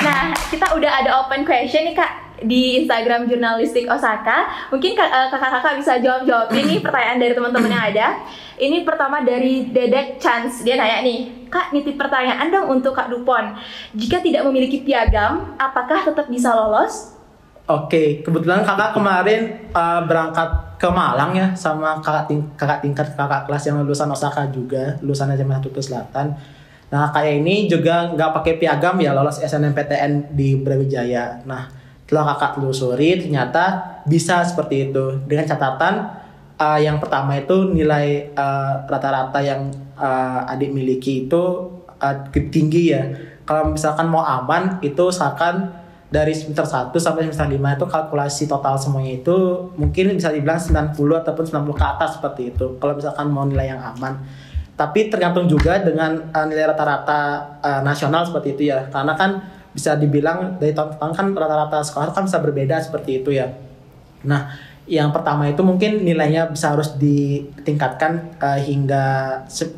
B: Nah kita udah ada open question nih Kak di Instagram Jurnalistik Osaka. Mungkin kakak-kakak bisa jawab-jawabin nih pertanyaan dari teman-teman yang ada. Ini pertama dari Dedek Chance, dia nanya nih, Kak nitip pertanyaan dong untuk Kak Dupon. Jika tidak memiliki piagam, apakah tetap bisa lolos?
C: Oke, kebetulan kakak kemarin berangkat ke Malang ya sama kakak tingkat kakak kelas yang lulusan Osaka juga, lulusan SMA Tutu Selatan. Nah kayak ini juga nggak pakai piagam ya lolos SNMPTN di Brawijaya. Nah setelah kakak telusuri ternyata bisa seperti itu, dengan catatan yang pertama itu nilai rata-rata yang adik miliki itu tinggi ya. Kalau misalkan mau aman itu usahakan dari semester 1 sampai semester 5 itu kalkulasi total semuanya itu mungkin bisa dibilang 90 ataupun 90 ke atas seperti itu kalau misalkan mau nilai yang aman. Tapi tergantung juga dengan nilai rata-rata nasional seperti itu ya, karena kan bisa dibilang dari tahun-tahun kan rata-rata sekolah kan bisa berbeda seperti itu ya. Nah yang pertama itu mungkin nilainya bisa harus ditingkatkan hingga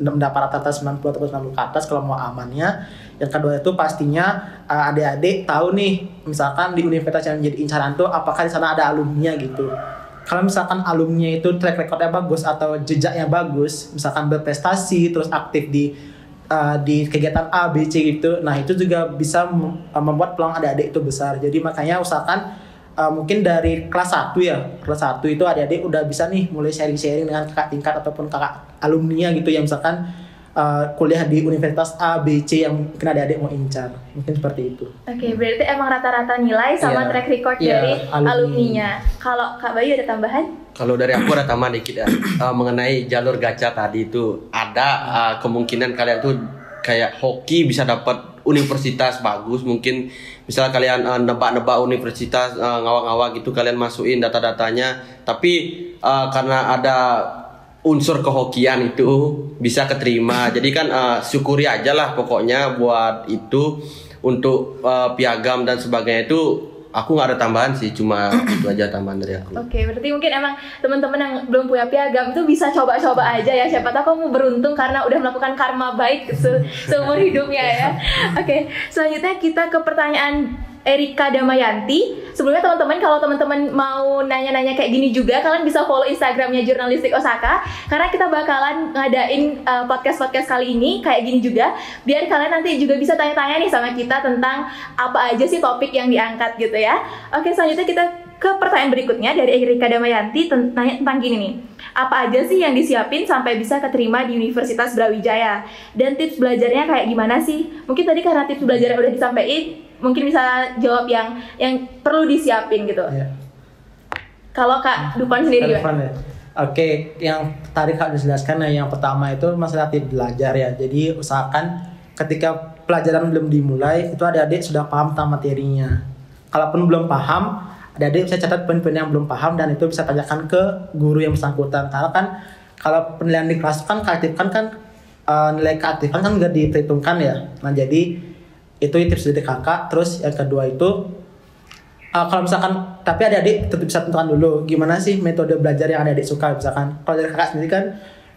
C: mendapat rata-rata 90 atau 90 ke atas kalau mau amannya. Yang kedua itu pastinya adik-adik tahu nih misalkan di universitas yang menjadi incaran tuh apakah di sana ada alumni gitu. Kalau misalkan alumni itu track recordnya bagus atau jejaknya bagus, misalkan berprestasi terus aktif di kegiatan A, B, C gitu. Nah itu juga bisa membuat peluang adik-adik itu besar. Jadi makanya usahakan mungkin dari kelas 1 ya, kelas 1 itu adik-adik udah bisa nih mulai sharing-sharing dengan kakak tingkat ataupun kakak alumni gitu yang misalkan kuliah di universitas A, B, C yang mungkin adik-adik mau incar. Mungkin seperti itu. Oke,
B: berarti emang rata-rata nilai sama track record dari alumninya. Kalau Kak Bayu ada tambahan?
D: Kalau dari aku ada tambahan dikit ya. Mengenai jalur gacha tadi itu ada kemungkinan kalian tuh kayak hoki bisa dapat universitas bagus, mungkin misal kalian nebak-nebak universitas, ngawak-ngawak gitu, kalian masukin data-datanya, tapi karena ada unsur kehokian itu bisa keterima. Jadi kan syukuri aja lah pokoknya buat itu. Untuk piagam dan sebagainya itu aku nggak ada tambahan sih, cuma itu aja tambahan dari aku.
B: Oke, berarti mungkin emang teman-teman yang belum punya piagam itu bisa coba-coba aja ya. Siapa tahu kamu beruntung karena udah melakukan karma baik seumur hidupnya ya. Oke, selanjutnya kita ke pertanyaan Erika Damayanti. Sebelumnya teman-teman, kalau teman-teman mau nanya-nanya kayak gini juga, kalian bisa follow Instagramnya Jurnalistik Osaka, karena kita bakalan ngadain podcast-podcast kali ini kayak gini juga, biar kalian nanti juga bisa tanya-tanya nih sama kita tentang apa aja sih topik yang diangkat gitu ya. Oke, selanjutnya kita ke pertanyaan berikutnya dari Erika Damayanti, tanya tentang gini nih. Apa aja sih yang disiapin sampai bisa keterima di Universitas Brawijaya? Dan tips belajarnya kayak gimana sih? Mungkin tadi karena tips belajarnya udah disampaikan, mungkin bisa jawab yang perlu disiapin gitu. Ya. Kalau Kak Dufan sendiri gimana?
C: Oke, yang tadi Kak dijelaskan yang pertama itu masalah tips belajar ya. Jadi usahakan ketika pelajaran belum dimulai itu adik-adik sudah paham tentang materinya. Kalaupun belum paham, adik-adik bisa catat poin-poin yang belum paham dan itu bisa tanyakan ke guru yang bersangkutan. Karena kan kalau penilaian di kelas kan keaktifkan kan nilai keaktifan kan nggak diperhitungkan ya. Nah jadi itu tips dari kakak. Terus yang kedua itu kalau misalkan, tapi adik-adik tetap bisa tentukan dulu gimana sih metode belajar yang adik-adik suka. Misalkan kalau dari kakak sendiri kan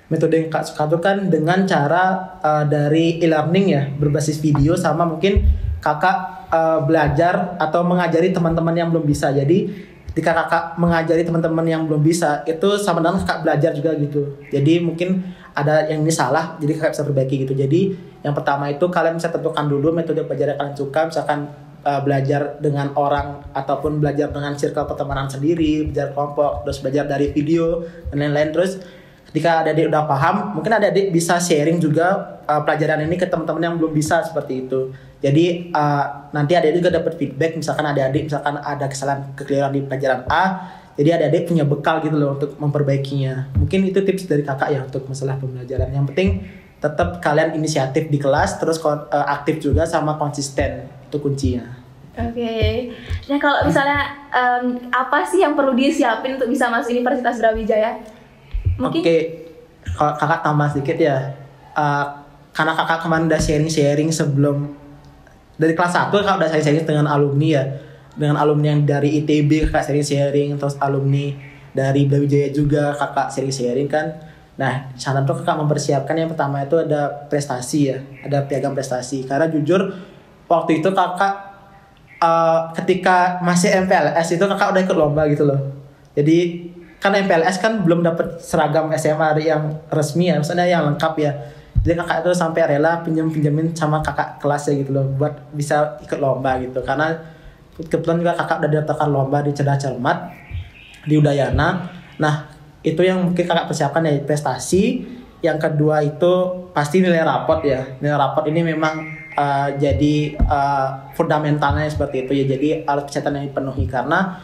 C: metode yang kakak suka itu kan dengan cara dari e-learning ya, berbasis video, sama mungkin kakak belajar atau mengajari teman-teman yang belum bisa. Jadi ketika kakak mengajari teman-teman yang belum bisa itu sama dengan kakak belajar juga gitu. Jadi mungkin ada yang ini salah, jadi kakak bisa perbaiki gitu. Jadi yang pertama itu kalian bisa tentukan dulu metode belajar yang kalian suka. Misalkan belajar dengan orang ataupun belajar dengan circle pertemanan sendiri, belajar kelompok, terus belajar dari video dan lain-lain. Terus ketika adik-adik udah paham, mungkin adik-adik bisa sharing juga pelajaran ini ke teman-teman yang belum bisa seperti itu. Jadi nanti adik-adik juga dapat feedback. Misalkan adik-adik ada kesalahan kekeliruan di pelajaran A, jadi adik-adik punya bekal gitu loh untuk memperbaikinya. Mungkin itu tips dari kakak ya untuk masalah pembelajaran. Yang penting tetap kalian inisiatif di kelas, terus aktif juga sama konsisten, itu kuncinya.
B: Oke. Nah kalau misalnya apa sih yang perlu disiapin untuk bisa masuk Universitas Brawijaya? Mungkin? Oke,
C: kalau kakak tambah sedikit ya. Karena kakak kemarin udah sharing sebelum dari kelas 1 kakak udah sharing dengan alumni ya. Dengan alumni yang dari ITB kakak sharing, terus alumni dari Brawijaya juga kakak sharing kan. Nah, sana tuh kakak mempersiapkan yang pertama itu ada prestasi ya, ada piagam prestasi. Karena jujur waktu itu kakak ketika masih MPLS itu kakak udah ikut lomba gitu loh. Jadi kan MPLS kan belum dapat seragam SMA yang resmi ya, maksudnya yang lengkap ya. Jadi kakak itu sampai rela pinjemin sama kakak kelasnya gitu loh buat bisa ikut lomba gitu. Karena kebetulan juga kakak udah daftarkan lomba di Cerdas Cermat di Udayana. Nah itu yang mungkin kakak persiapkan ya, prestasi. Yang kedua itu pasti nilai raport ya. Nilai raport ini memang jadi fundamentalnya seperti itu ya. Jadi harus persyaratan yang dipenuhi, karena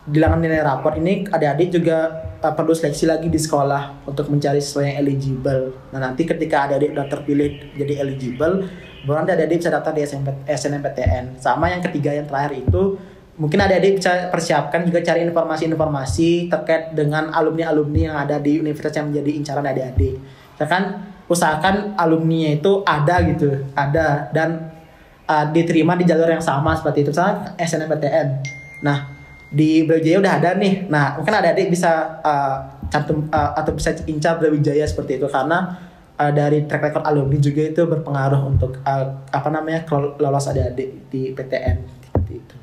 C: di dalam nilai raport ini adik-adik juga perlu seleksi lagi di sekolah untuk mencari siswa yang eligible. Nah nanti ketika adik-adik udah terpilih jadi eligible, baru nanti adik-adik bisa daftar di SNMPTN. Sama yang ketiga yang terakhir itu mungkin adik-adik bisa persiapkan juga cari informasi-informasi terkait dengan alumni-alumni yang ada di universitas yang menjadi incaran adik-adik. Usahakan alumninya itu ada dan diterima di jalur yang sama seperti itu, misalnya SNMPTN. Nah di Brawijaya udah ada nih. Nah mungkin adik-adik bisa cantum atau bisa incar Brawijaya seperti itu, karena dari track record alumni juga itu berpengaruh untuk lolos adik-adik di PTN seperti itu.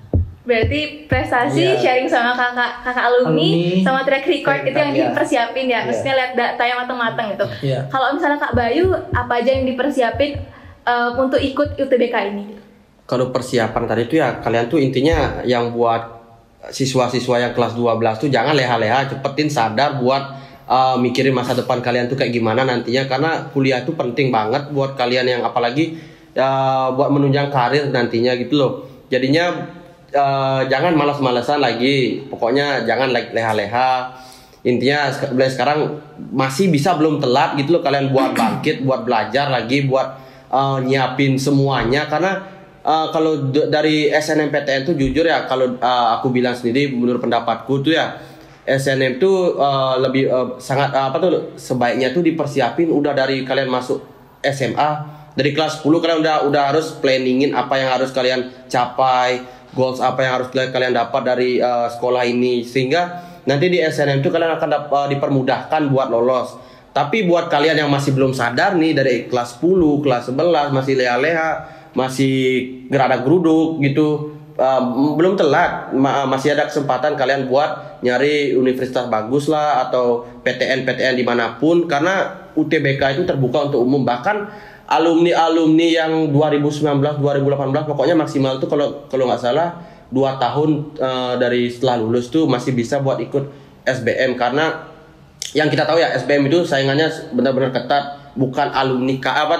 B: Berarti prestasi sharing sama kakak alumni sama track record itu yang dipersiapin ya. Maksudnya lihat data yang matang-matang gitu. Kalau misalnya Kak Bayu, apa aja yang dipersiapin untuk ikut UTBK ini?
D: Kalau persiapan tadi itu ya, kalian tuh intinya yang buat siswa-siswa yang kelas 12 tuh jangan leha-leha, cepetin sadar buat mikirin masa depan kalian tuh kayak gimana nantinya, karena kuliah itu penting banget buat kalian yang apalagi buat menunjang karir nantinya gitu loh. Jadinya jangan malas-malasan lagi, pokoknya jangan leha-leha. Intinya sekarang masih bisa, belum telat gitu loh kalian buat bangkit, buat belajar lagi, buat nyiapin semuanya karena kalau dari SNMPTN tuh jujur ya kalau aku bilang sendiri menurut pendapatku tuh ya SNM tuh lebih sangat sebaiknya tuh dipersiapin udah dari kalian masuk SMA dari kelas 10 kalian udah harus planningin apa yang harus kalian capai, goals apa yang harus kalian dapat dari sekolah ini sehingga nanti di SNM tuh kalian akan dipermudahkan buat lolos. Tapi buat kalian yang masih belum sadar nih dari kelas 10, kelas 11 masih leha-leha, masih geradak geruduk gitu, belum telat, masih ada kesempatan kalian buat nyari universitas bagus lah atau PTN dimanapun karena UTBK itu terbuka untuk umum bahkan alumni yang 2019, 2018 pokoknya maksimal tuh kalau nggak salah 2 tahun dari setelah lulus tuh masih bisa buat ikut SBM karena yang kita tahu ya SBM itu saingannya benar-benar ketat, bukan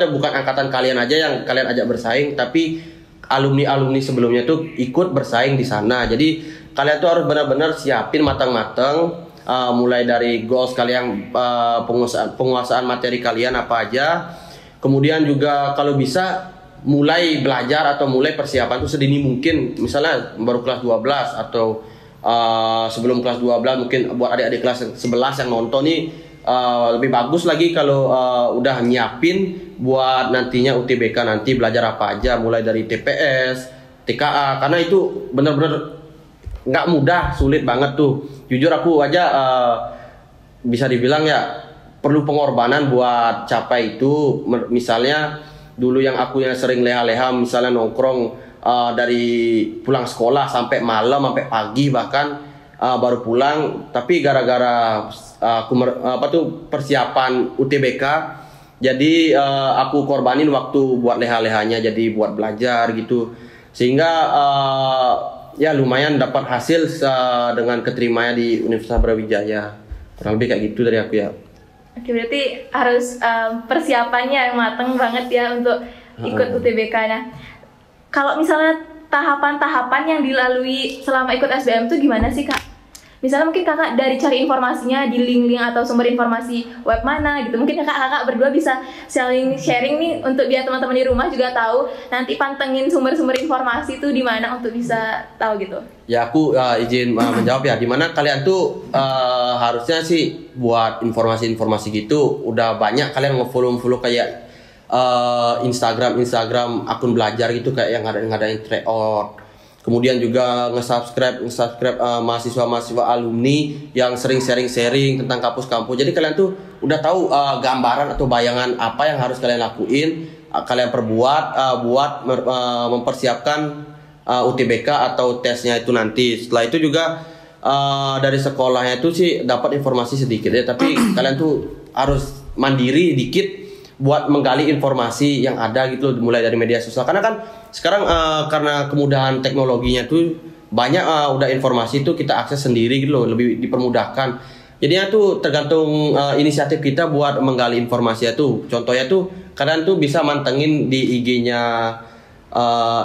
D: bukan angkatan kalian aja yang kalian ajak bersaing, tapi alumni sebelumnya tuh ikut bersaing di sana. Jadi kalian tuh harus benar-benar siapin matang-matang, mulai dari goals kalian, penguasaan materi kalian apa aja, kemudian juga kalau bisa mulai belajar atau mulai persiapan tuh sedini mungkin, misalnya baru kelas 12 atau sebelum kelas 12 mungkin buat adik-adik kelas 11 yang nonton nih lebih bagus lagi kalau udah nyiapin buat nantinya UTBK nanti belajar apa aja mulai dari TPS, TKA karena itu bener-bener nggak mudah, sulit banget tuh. Jujur aku aja bisa dibilang ya perlu pengorbanan buat capai itu. Misalnya dulu yang sering leha-leha misalnya nongkrong dari pulang sekolah sampai malam sampai pagi bahkan baru pulang tapi gara-gara persiapan UTBK jadi aku korbanin waktu buat leha-lehanya jadi buat belajar gitu sehingga ya lumayan dapat hasil dengan keterimanya di Universitas Brawijaya kurang lebih kayak gitu dari aku ya.
B: Oke, berarti harus persiapannya matang banget ya untuk ikut UTBK. Nah, kalau misalnya tahapan-tahapan yang dilalui selama ikut SBM itu gimana sih Kak? Misalnya mungkin kakak dari cari informasinya di link-link atau sumber informasi web mana gitu. Mungkin kakak berdua bisa sharing nih untuk biar teman-teman di rumah juga tahu. Nanti pantengin sumber-sumber informasi itu di mana untuk bisa tahu gitu.
D: Ya aku izin menjawab ya. Dimana kalian tuh harusnya sih buat informasi-informasi gitu. Udah banyak kalian nge-follow kayak Instagram akun belajar gitu kayak yang ngadain tryout. Kemudian juga nge-subscribe mahasiswa-mahasiswa alumni yang sering sharing tentang kampus-kampus. Jadi kalian tuh udah tahu gambaran atau bayangan apa yang harus kalian lakuin, kalian perbuat buat mempersiapkan UTBK atau tesnya itu nanti. Setelah itu juga dari sekolahnya itu sih dapat informasi sedikit ya, tapi kalian tuh harus mandiri dikit buat menggali informasi yang ada gitu loh, mulai dari media sosial karena kan sekarang karena kemudahan teknologinya tuh banyak udah informasi itu kita akses sendiri gitu loh, lebih dipermudahkan. Jadinya tuh tergantung inisiatif kita buat menggali informasi itu. Contohnya tuh kalian tuh bisa mantengin di IG-nya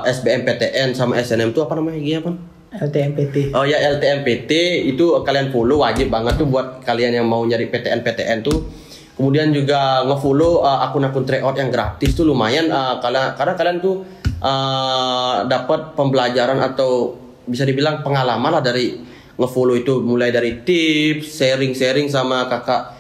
D: SBMPTN sama SNM tuh apa namanya IG-nya, Pan?
C: LTMPT.
D: Oh ya, LTMPT itu kalian follow, wajib banget tuh buat kalian yang mau nyari PTN tuh. Kemudian juga nge-follow akun-akun tryout yang gratis tuh lumayan karena kalian tuh dapat pembelajaran atau bisa dibilang pengalaman lah dari nge-follow itu, mulai dari tips, sharing sama kakak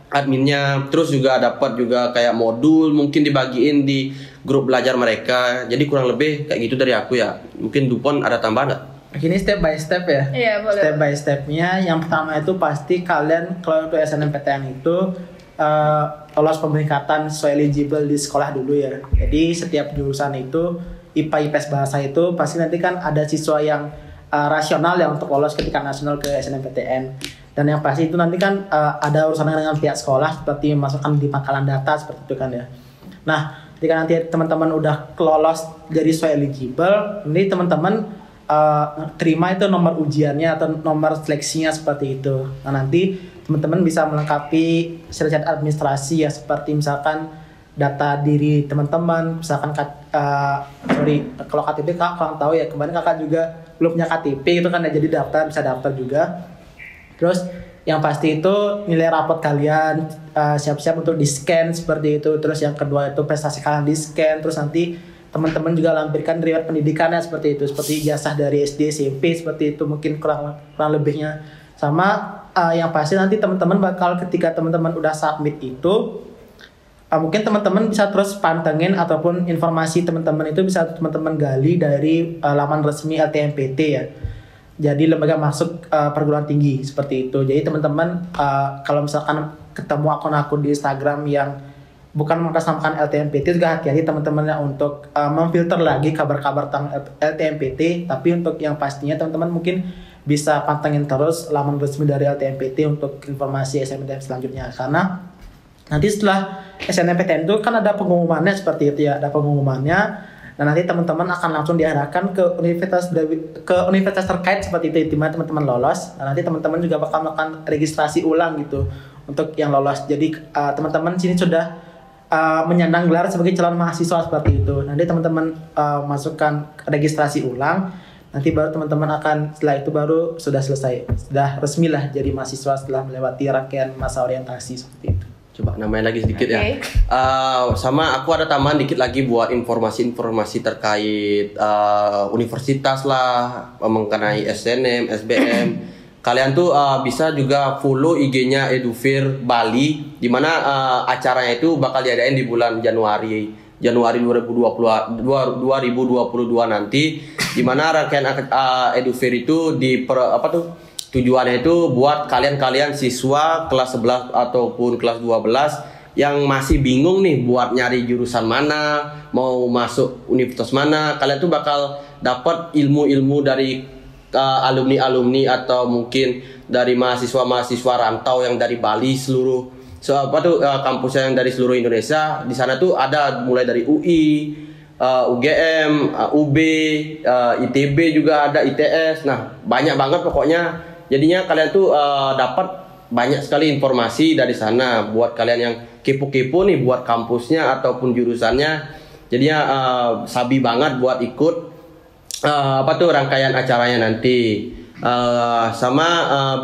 D: adminnya, terus juga dapat juga kayak modul mungkin dibagiin di grup belajar mereka. Jadi kurang lebih kayak gitu dari aku ya. Mungkin Dupon ada tambahan nggak?
C: Ini step by step ya.
B: Iya, boleh.
C: Step by stepnya, yang pertama itu pasti kalian kalau untuk SNMPTN itu lolos pemeringkatan sesuai eligible di sekolah dulu ya. Jadi setiap jurusan itu IPA IPS bahasa itu pasti nanti kan ada siswa yang rasional yang untuk lolos ke tingkat nasional ke SNMPTN. Dan yang pasti itu nanti kan ada urusan dengan pihak sekolah seperti memasukkan di pangkalan data seperti itu kan ya. Nah, ketika nanti teman-teman udah lolos dari sesuai eligible, ini teman-teman terima itu nomor ujiannya atau nomor seleksinya seperti itu. Nah, nanti teman-teman bisa melengkapi syarat administrasi ya, seperti misalkan data diri teman-teman, misalkan kalau KTP kakak kurang tahu ya, kemarin kakak juga belum punya KTP itu kan ya, jadi bisa daftar juga. Terus yang pasti itu nilai rapot kalian siap-siap untuk di-scan seperti itu. Terus yang kedua itu prestasi kalian di-scan. Terus nanti teman-teman juga lampirkan riwayat pendidikannya seperti itu. Seperti ijazah dari SD, SMP seperti itu mungkin kurang lebihnya. Sama yang pasti nanti teman-teman bakal ketika teman-teman udah submit itu mungkin teman-teman bisa terus pantengin ataupun informasi teman-teman itu bisa teman-teman gali dari laman resmi LTMPT ya. Jadi lembaga masuk perguruan tinggi seperti itu. Jadi teman-teman kalau misalkan ketemu akun-akun di Instagram yang bukan mengatasnamakan LTMPT juga hati-hati teman-temannya untuk memfilter lagi kabar-kabar tentang LTMPT. Tapi untuk yang pastinya teman-teman mungkin bisa pantengin terus laman resmi dari LTMPT untuk informasi SNMPTN selanjutnya. Karena nanti setelah SNMPTN itu kan ada pengumumannya seperti itu ya, ada pengumumannya. Nah nanti teman-teman akan langsung diarahkan ke universitas terkait seperti itu, di mana teman-teman lolos. Nah, nanti teman-teman juga bakal melakukan registrasi ulang gitu untuk yang lolos. Jadi teman-teman sini sudah menyandang gelar sebagai calon mahasiswa seperti itu. Nanti teman-teman masukkan registrasi ulang. Nanti baru teman-teman akan setelah itu baru sudah selesai, sudah resmi lah jadi mahasiswa setelah melewati rangkaian masa orientasi seperti itu.
D: Coba namain lagi sedikit ya. Sama aku ada tambahan dikit lagi buat informasi-informasi terkait universitas lah, mengenai SNM, SBM. Kalian tuh bisa juga follow IG-nya Edufir Bali, di mana acaranya itu bakal diadain di bulan Januari 2022 nanti, di mana rangkaian Edufir itu tujuannya itu buat kalian siswa kelas 11 ataupun kelas 12 yang masih bingung nih buat nyari jurusan mana, mau masuk universitas mana. Kalian tuh bakal dapat ilmu-ilmu dari alumni-alumni atau mungkin dari mahasiswa-mahasiswa rantau yang dari Bali kampusnya yang dari seluruh Indonesia. Di sana tuh ada mulai dari UI, UGM, UB, ITB juga ada, ITS. Nah, banyak banget pokoknya. Jadinya kalian tuh dapat banyak sekali informasi dari sana buat kalian yang kepo-kepo nih buat kampusnya ataupun jurusannya. Jadinya sabi banget buat ikut rangkaian acaranya nanti.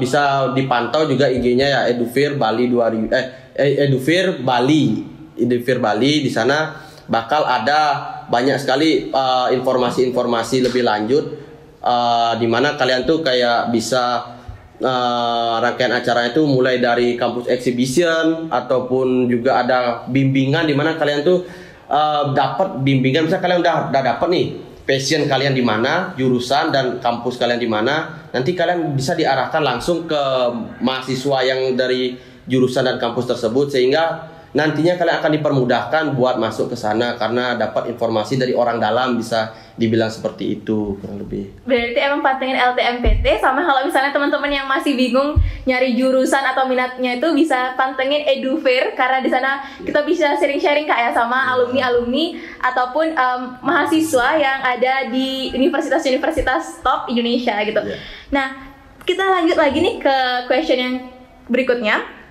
D: Bisa dipantau juga IG-nya ya Edufir Bali Edufir Bali. Di sana bakal ada banyak sekali informasi-informasi lebih lanjut, di mana kalian tuh kayak bisa rangkaian acaranya itu mulai dari kampus exhibition ataupun juga ada bimbingan di mana kalian tuh dapat bimbingan. Misalnya kalian udah dapat nih passion kalian di mana, jurusan dan kampus kalian di mana, nanti kalian bisa diarahkan langsung ke mahasiswa yang dari jurusan dan kampus tersebut, sehingga nantinya kalian akan dipermudahkan buat masuk ke sana karena dapat informasi dari orang dalam, bisa dibilang seperti itu kurang lebih.
B: Berarti emang pantengin LTMPT. Sama kalau misalnya teman-teman yang masih bingung nyari jurusan atau minatnya itu bisa pantengin Edufir, karena di sana kita bisa sharing-sharing Kak ya sama alumni-alumni ataupun mahasiswa yang ada di universitas-universitas top Indonesia gitu. Nah, kita lanjut lagi nih ke question yang berikutnya.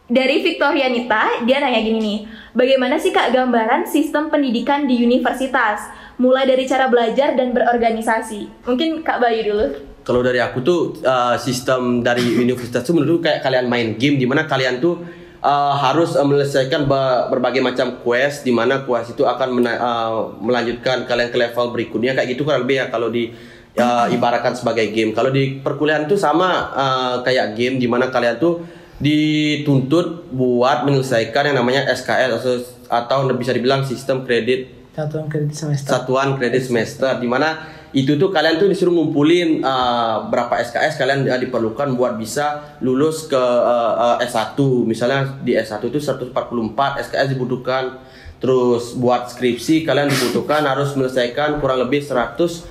B: Dari Victorianita, dia nanya gini nih, bagaimana sih Kak gambaran sistem pendidikan di universitas? Mulai dari cara belajar dan berorganisasi. Mungkin Kak Bayu dulu.
D: Kalau dari aku tuh sistem dari universitas tuh menurutku kayak kalian main game, di mana kalian tuh harus menyelesaikan berbagai macam quest, di mana quest itu akan melanjutkan kalian ke level berikutnya, kayak gitu kurang lebih ya kalau di ibaratkan sebagai game. Kalau di perkuliahan tuh sama kayak game, di mana kalian tuh dituntut buat menyelesaikan yang namanya SKS atau bisa dibilang sistem satuan kredit semester, di mana itu tuh kalian tuh disuruh ngumpulin berapa SKS kalian diperlukan buat bisa lulus ke S1. Misalnya di S1 itu 144 SKS dibutuhkan. Terus buat skripsi kalian dibutuhkan harus menyelesaikan kurang lebih 129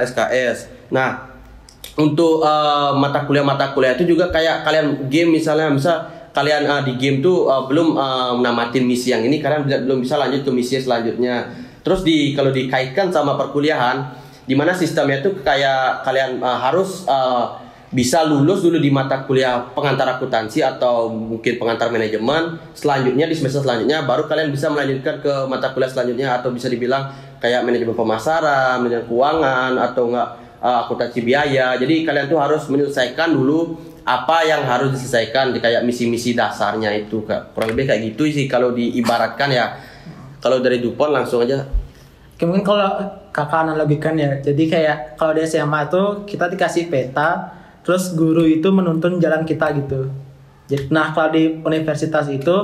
D: SKS. Nah, untuk mata kuliah itu juga kayak kalian game, misal kalian di game tuh belum namatin misi yang ini, kalian belum bisa lanjut ke misi selanjutnya. Terus kalau dikaitkan sama perkuliahan, di mana sistemnya tuh kayak kalian harus bisa lulus dulu di mata kuliah pengantar akuntansi atau mungkin pengantar manajemen. Selanjutnya di semester selanjutnya baru kalian bisa melanjutkan ke mata kuliah selanjutnya, atau bisa dibilang kayak manajemen pemasaran, manajemen keuangan, atau enggak akuntansi biaya. Jadi kalian tuh harus menyelesaikan dulu apa yang harus diselesaikan, kayak misi-misi dasarnya itu Kak. Kurang lebih kayak gitu sih kalau diibaratkan ya. Kalau dari DuPont langsung aja.
C: Mungkin kalau kakak analogikan ya, jadi kayak kalau di SMA tuh kita dikasih peta, terus guru itu menuntun jalan kita gitu. Nah kalau di universitas itu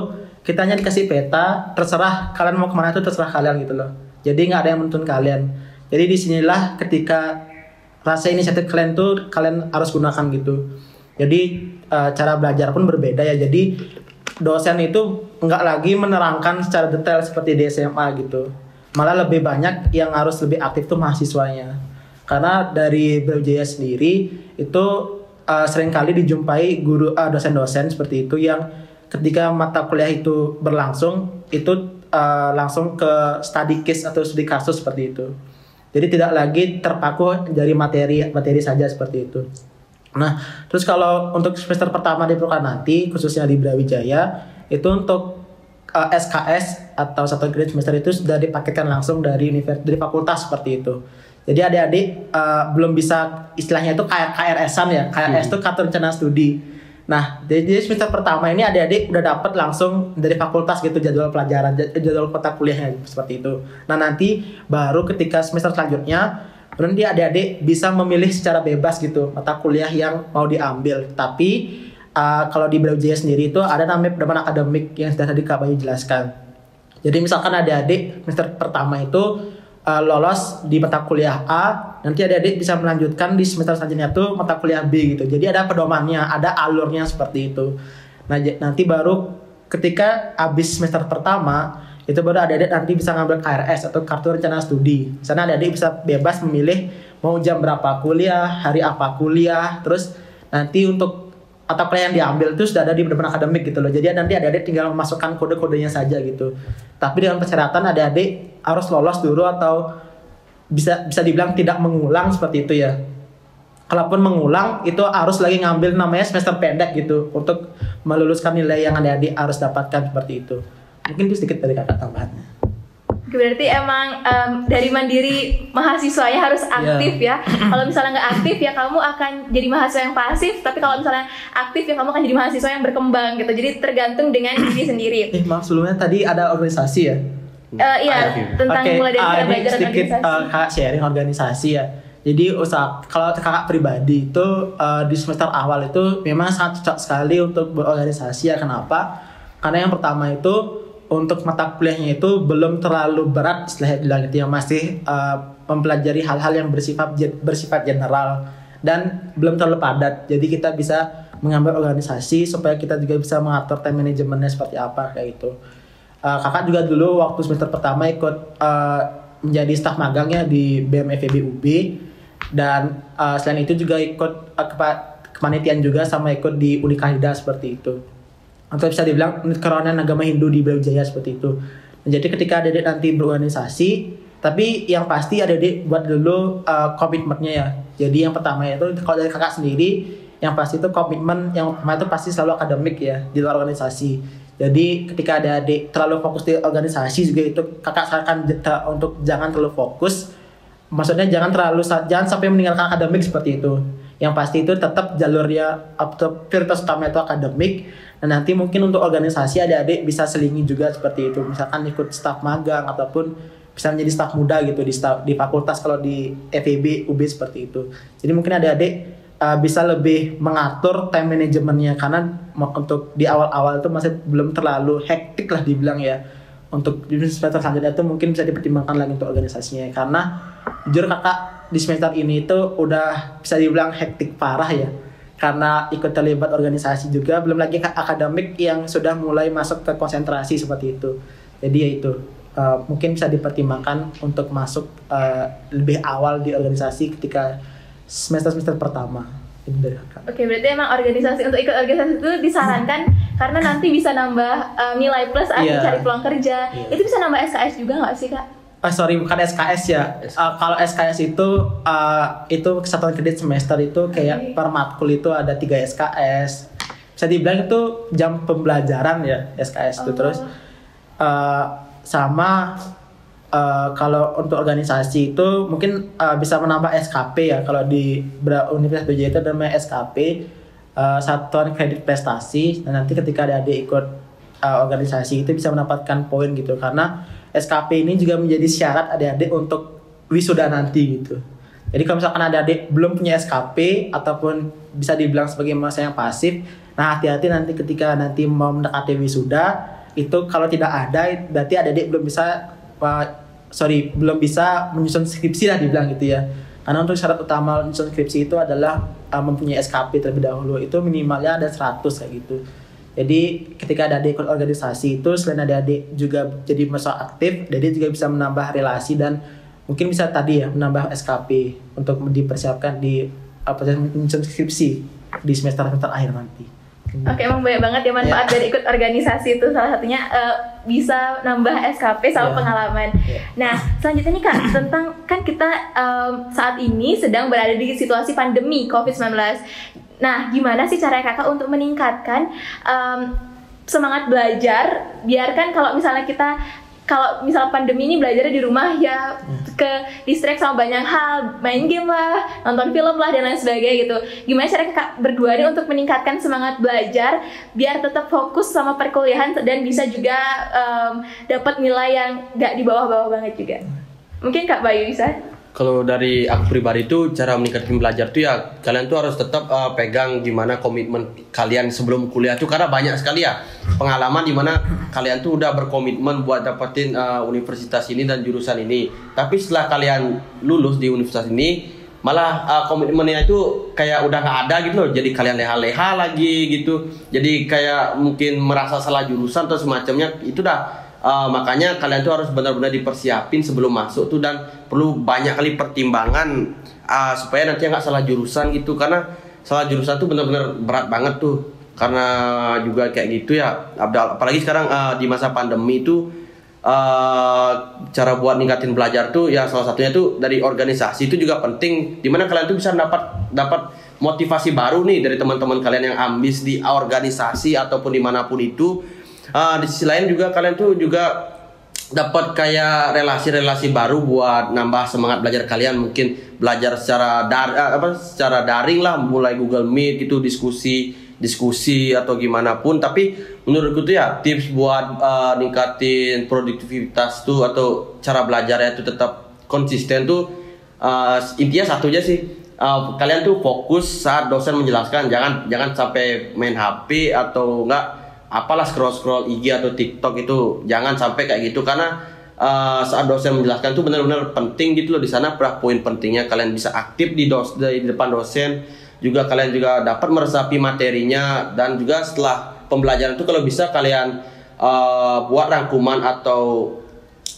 C: kita hanya dikasih peta, terserah kalian mau kemana itu terserah kalian gitu loh. Jadi nggak ada yang menuntun kalian. Jadi disinilah ketika rasa inisiatif kalian tuh kalian harus gunakan gitu. Jadi cara belajar pun berbeda ya. Jadi dosen itu nggak lagi menerangkan secara detail seperti di SMA gitu. Malah lebih banyak yang harus lebih aktif tuh mahasiswanya. Karena dari Brawijaya sendiri itu seringkali dijumpai guru dosen-dosen seperti itu yang ketika mata kuliah itu berlangsung itu langsung ke study case atau studi kasus seperti itu. Jadi tidak lagi terpaku dari materi saja seperti itu. Nah, terus kalau untuk semester pertama di Purkananti khususnya di Brawijaya itu untuk SKS atau satu grade semester itu sudah dipaketkan langsung dari fakultas seperti itu. Jadi adik-adik belum bisa istilahnya itu kayak KRS-an ya. KRS itu kartu rencana studi. Nah, jadi semester pertama ini adik-adik udah dapat langsung dari fakultas gitu jadwal pelajaran, jadwal mata kuliahnya seperti itu. Nah, nanti baru ketika semester selanjutnya nanti adik-adik bisa memilih secara bebas gitu mata kuliah yang mau diambil. Tapi kalau di Brawijaya sendiri itu ada namanya pedoman akademik yang sudah tadi Kak Bayu jelaskan. Jadi misalkan adik-adik semester pertama itu lolos di mata kuliah A, nanti adik-adik bisa melanjutkan di semester selanjutnya tuh mata kuliah B gitu. Jadi ada pedomannya, ada alurnya seperti itu. Nah, nanti baru ketika habis semester pertama itu baru adik-adik nanti bisa ngambil KRS atau kartu rencana studi. Sana adik-adik bisa bebas memilih mau jam berapa kuliah, hari apa kuliah, terus nanti untuk mata kuliah yang diambil itu sudah ada di pedoman akademik gitu loh. Jadi nanti adik-adik tinggal memasukkan kode-kodenya saja gitu. Tapi dengan persyaratan adik-adik harus lolos dulu atau bisa dibilang tidak mengulang seperti itu ya. Kalaupun mengulang itu harus lagi ngambil namanya semester pendek gitu untuk meluluskan nilai yang adik-adik harus dapatkan seperti itu. Mungkin itu sedikit dari kakak tambahannya.
B: Berarti emang dari mandiri mahasiswanya harus aktif ya. Kalau misalnya nggak aktif ya kamu akan jadi mahasiswa yang pasif. Tapi kalau misalnya aktif ya kamu akan jadi mahasiswa yang berkembang gitu. Jadi tergantung dengan diri sendiri.
C: Maaf sebelumnya tadi ada organisasi ya?
B: Iya, tentang mulai dari cara belajar
C: sedikit
B: organisasi.
C: kakak sharing organisasi ya. Jadi kalau kakak pribadi itu di semester awal itu memang sangat cocok sekali untuk berorganisasi ya. Kenapa? Karena yang pertama itu untuk mata kuliahnya itu belum terlalu berat istilahnya bilang itu yang masih mempelajari hal-hal yang bersifat general dan belum terlalu padat. Jadi kita bisa mengambil organisasi supaya kita juga bisa mengatur time manajemennya seperti apa kayak itu. Kakak juga dulu waktu semester pertama ikut menjadi staf magangnya di BMFEB UB dan selain itu juga ikut kepanitiaan juga sama ikut di Unikahida seperti itu. Atau bisa dibilang keronan agama Hindu di Brawijaya seperti itu. Jadi ketika adik-adik nanti berorganisasi, tapi yang pasti adik-adik buat dulu komitmennya ya. Jadi yang pertama itu kalau dari kakak sendiri, yang pasti itu komitmen yang pertama itu pasti selalu akademik ya di luar organisasi. Jadi ketika adik-adik terlalu fokus di organisasi juga itu kakak sarankan untuk jangan terlalu fokus. Maksudnya jangan sampai meninggalkan akademik seperti itu. Yang pasti itu tetap jalurnya atau prioritas utama itu akademik. Dan nanti mungkin untuk organisasi adik-adik bisa selingi juga seperti itu. Misalkan ikut staf magang ataupun bisa menjadi staf muda gitu di fakultas kalau di FEB UB seperti itu. Jadi mungkin adik-adik bisa lebih mengatur time manajemennya karena untuk di awal-awal itu masih belum terlalu hektik lah dibilang ya. Untuk di semester selanjutnya itu mungkin bisa dipertimbangkan lagi untuk organisasinya karena jujur kakak di semester ini itu udah bisa dibilang hektik parah ya karena ikut terlibat organisasi juga, belum lagi akademik yang sudah mulai masuk ke konsentrasi seperti itu. Jadi ya itu mungkin bisa dipertimbangkan untuk masuk lebih awal di organisasi ketika semester pertama.
B: Oke, berarti emang untuk ikut organisasi itu disarankan karena nanti bisa nambah nilai plus saat cari peluang kerja. Itu bisa nambah SKS juga nggak sih Kak?
C: Bukan SKS ya. Kalau SKS itu kesatuan kredit semester itu kayak per matkul itu ada 3 SKS. Bisa dibilang itu jam pembelajaran ya SKS itu. Terus kalau untuk organisasi itu mungkin bisa menambah SKP ya. Kalau di Universitas Brawijaya itu namanya SKP. satuan kredit prestasi, dan nanti ketika adik-adik ikut organisasi itu bisa mendapatkan poin gitu, karena SKP ini juga menjadi syarat adik-adik untuk wisuda nanti gitu. Jadi kalau misalkan adik-adik belum punya SKP ataupun bisa dibilang sebagai masa yang pasif, nah hati-hati nanti ketika nanti mau mendekati wisuda itu kalau tidak ada berarti adik-adik belum bisa menyusun skripsi lah dibilang gitu ya. Karena untuk syarat utama menyusun skripsi itu adalah mempunyai SKP terlebih dahulu, itu minimalnya ada 100 kayak gitu. Jadi ketika adik-adik ikut organisasi itu selain adik-adik juga jadi mahasiswa aktif, adik juga bisa menambah relasi dan mungkin bisa tadi ya menambah SKP untuk dipersiapkan di menyusun skripsi di semester akhir nanti.
B: Oke, emang banyak banget ya manfaat dari ikut organisasi itu, salah satunya bisa nambah SKP sama pengalaman. Nah, selanjutnya nih Kak, tentang kan kita saat ini sedang berada di situasi pandemi COVID-19. Nah, gimana sih cara Kakak untuk meningkatkan semangat belajar? Biarkan kalau misal pandemi ini belajarnya di rumah ya ke distract sama banyak hal, main game lah, nonton film lah dan lain sebagainya gitu. Gimana cara Kakak berdua nih untuk meningkatkan semangat belajar biar tetap fokus sama perkuliahan dan bisa juga dapat nilai yang gak di bawah-bawah banget juga? Mungkin Kak Bayu bisa?
D: Kalau dari aku pribadi tuh cara meningkatkan belajar tuh ya kalian tuh harus tetap pegang gimana komitmen kalian sebelum kuliah tuh, karena banyak sekali ya pengalaman dimana kalian tuh udah berkomitmen buat dapetin universitas ini dan jurusan ini, tapi setelah kalian lulus di universitas ini malah komitmennya itu kayak udah nggak ada gitu loh, jadi kalian leha-leha lagi gitu, jadi kayak mungkin merasa salah jurusan atau semacamnya itu dah. Makanya kalian tuh harus benar-benar dipersiapin sebelum masuk tuh, dan perlu banyak kali pertimbangan supaya nanti nggak salah jurusan gitu, karena salah jurusan tuh benar-benar berat banget tuh, karena juga kayak gitu ya. Apalagi sekarang di masa pandemi itu cara buat ningkatin belajar tuh ya salah satunya tuh dari organisasi itu juga penting, dimana kalian tuh bisa dapat motivasi baru nih dari teman-teman kalian yang ambis di organisasi ataupun dimanapun itu. Di sisi lain juga kalian tuh juga dapat kayak relasi-relasi baru buat nambah semangat belajar kalian. Mungkin belajar secara daring lah, mulai Google Meet gitu, diskusi atau gimana pun. Tapi menurutku tuh ya tips buat ningkatin produktivitas tuh atau cara belajarnya tuh tetap konsisten tuh intinya satu aja sih. Kalian tuh fokus saat dosen menjelaskan, jangan sampai main HP atau enggak apalah scroll IG atau TikTok, itu jangan sampai kayak gitu, karena saat dosen menjelaskan tuh benar-benar penting gitu loh. Di sana poin pentingnya kalian bisa aktif di depan dosen, juga kalian juga dapat meresapi materinya, dan juga setelah pembelajaran itu kalau bisa kalian buat rangkuman atau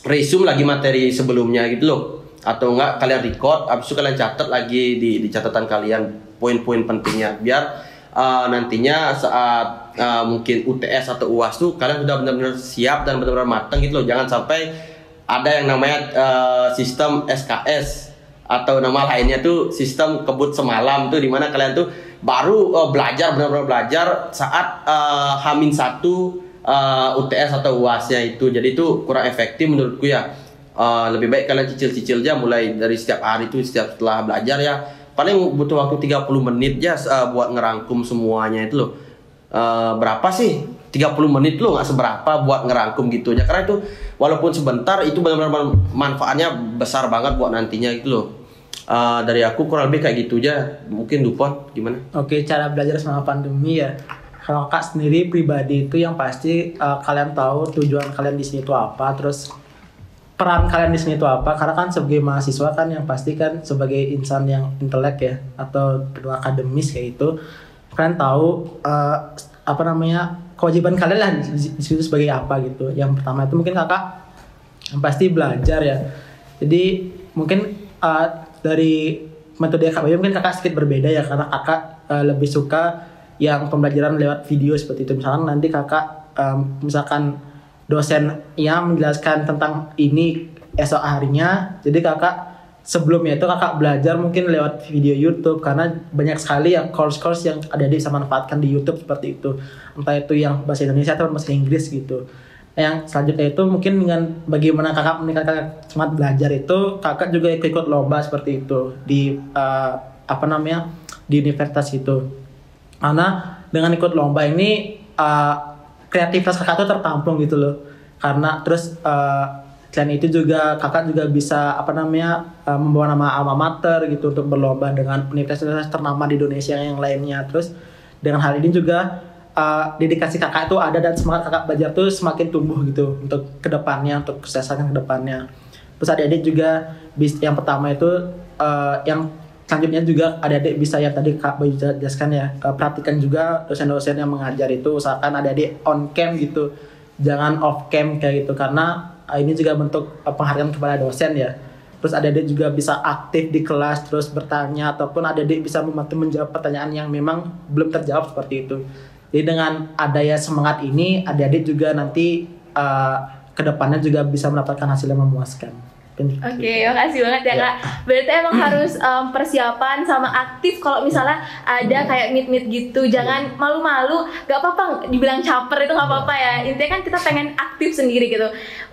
D: resume lagi materi sebelumnya gitu loh, atau enggak kalian record, habis itu kalian catat lagi di catatan kalian poin-poin pentingnya, biar nantinya saat mungkin UTS atau UAS tuh kalian sudah benar-benar siap dan benar-benar matang gitu loh. Jangan sampai ada yang namanya sistem SKS atau nama lainnya tuh sistem kebut semalam tuh, dimana kalian tuh baru benar-benar belajar saat H-1 UTS atau UASnya itu. Jadi itu kurang efektif menurutku ya. Lebih baik kalian cicil-cicil aja mulai dari setiap hari itu, setiap setelah belajar ya. Paling butuh waktu 30 menit ya buat ngerangkum semuanya itu loh. Berapa sih? 30 menit loh, nggak seberapa buat ngerangkum gitu aja. Karena itu walaupun sebentar itu benar-benar manfaatnya besar banget buat nantinya gitu loh. Dari aku kurang lebih kayak gitu aja. Mungkin Dupon gimana?
C: Oke, cara belajar selama pandemi ya. Kalau Kak sendiri pribadi itu yang pasti kalian tahu tujuan kalian di sini itu apa, terus peran kalian di sini itu apa. Karena kan sebagai mahasiswa kan yang pasti kan sebagai insan yang intelek ya atau akademis kayak itu, kalian tahu kewajiban kalian lah di situ sebagai apa gitu. Yang pertama itu mungkin Kakak yang pasti belajar ya. Jadi mungkin dari metode Kak Bayu mungkin Kakak sedikit berbeda ya, karena Kakak lebih suka yang pembelajaran lewat video seperti itu. Misalkan nanti Kakak misalkan dosen yang menjelaskan tentang ini esok harinya, jadi Kakak sebelumnya itu Kakak belajar mungkin lewat video YouTube, karena banyak sekali ya course-course yang ada bisa manfaatkan di YouTube seperti itu, entah itu yang bahasa Indonesia atau bahasa Inggris gitu. Yang selanjutnya itu mungkin dengan bagaimana Kakak meningkatkan semangat belajar itu, Kakak juga ikut lomba seperti itu di di universitas itu. Karena dengan ikut lomba ini kreativitas kakak tuh tertampung gitu loh. Karena terus selain itu juga kakak juga bisa membawa nama alma mater gitu untuk berlomba dengan universitas ternama di Indonesia yang lainnya. Terus dengan hal ini juga dedikasi kakak itu ada dan semangat kakak belajar tuh semakin tumbuh gitu untuk kedepannya, untuk kesuksesan kedepannya. Terus adik-adik juga yang pertama itu yang selanjutnya juga adik-adik bisa yang tadi Kak Bayu jelaskan ya, perhatikan juga dosen-dosen yang mengajar itu, usahakan adik-adik on cam gitu, jangan off cam kayak gitu, karena ini juga bentuk penghargaan kepada dosen ya. Terus adik-adik juga bisa aktif di kelas, terus bertanya, ataupun adik-adik bisa membantu menjawab pertanyaan yang memang belum terjawab seperti itu. Jadi dengan adanya semangat ini, adik-adik juga nanti kedepannya juga bisa mendapatkan hasil yang memuaskan.
B: Oke, makasih banget ya Kak. Berarti emang harus persiapan sama aktif. Kalau misalnya ada kayak meet gitu, jangan malu-malu. Gak apa-apa dibilang caper, itu gak apa-apa ya. Intinya kan kita pengen aktif sendiri gitu.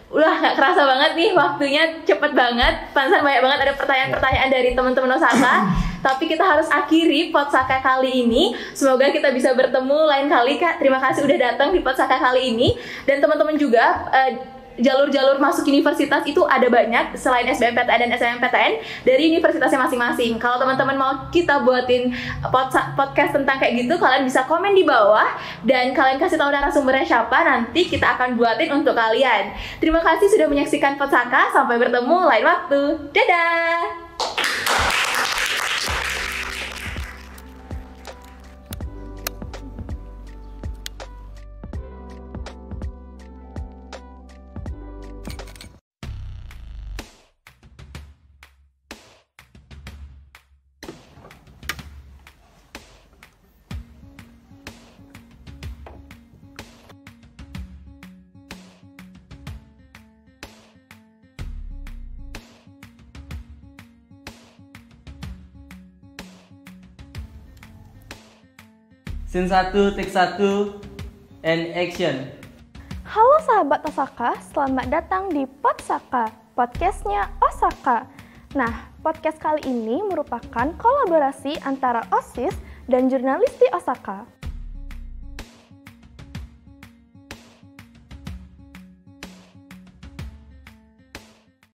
B: Udah gak kerasa banget nih, waktunya cepet banget. Pantesan banyak banget ada pertanyaan-pertanyaan dari teman-teman Osaka. Tapi kita harus akhiri Podsaka kali ini. Semoga kita bisa bertemu lain kali Kak. Terima kasih udah datang di Podsaka kali ini. Dan teman-teman juga jalur-jalur masuk universitas itu ada banyak selain SBMPTN dan SNMPTN dari universitasnya masing-masing. Kalau teman-teman mau kita buatin podcast tentang kayak gitu, kalian bisa komen di bawah dan kalian kasih tahu narasumbernya siapa, nanti kita akan buatin untuk kalian. Terima kasih sudah menyaksikan Podsaka, sampai bertemu lain waktu. Dadah.
A: Scene 1, take 1, and action.
E: Halo sahabat Osaka, selamat datang di Podsaka, podcastnya Osaka. Nah, podcast kali ini merupakan kolaborasi antara OSIS dan jurnalis di Osaka.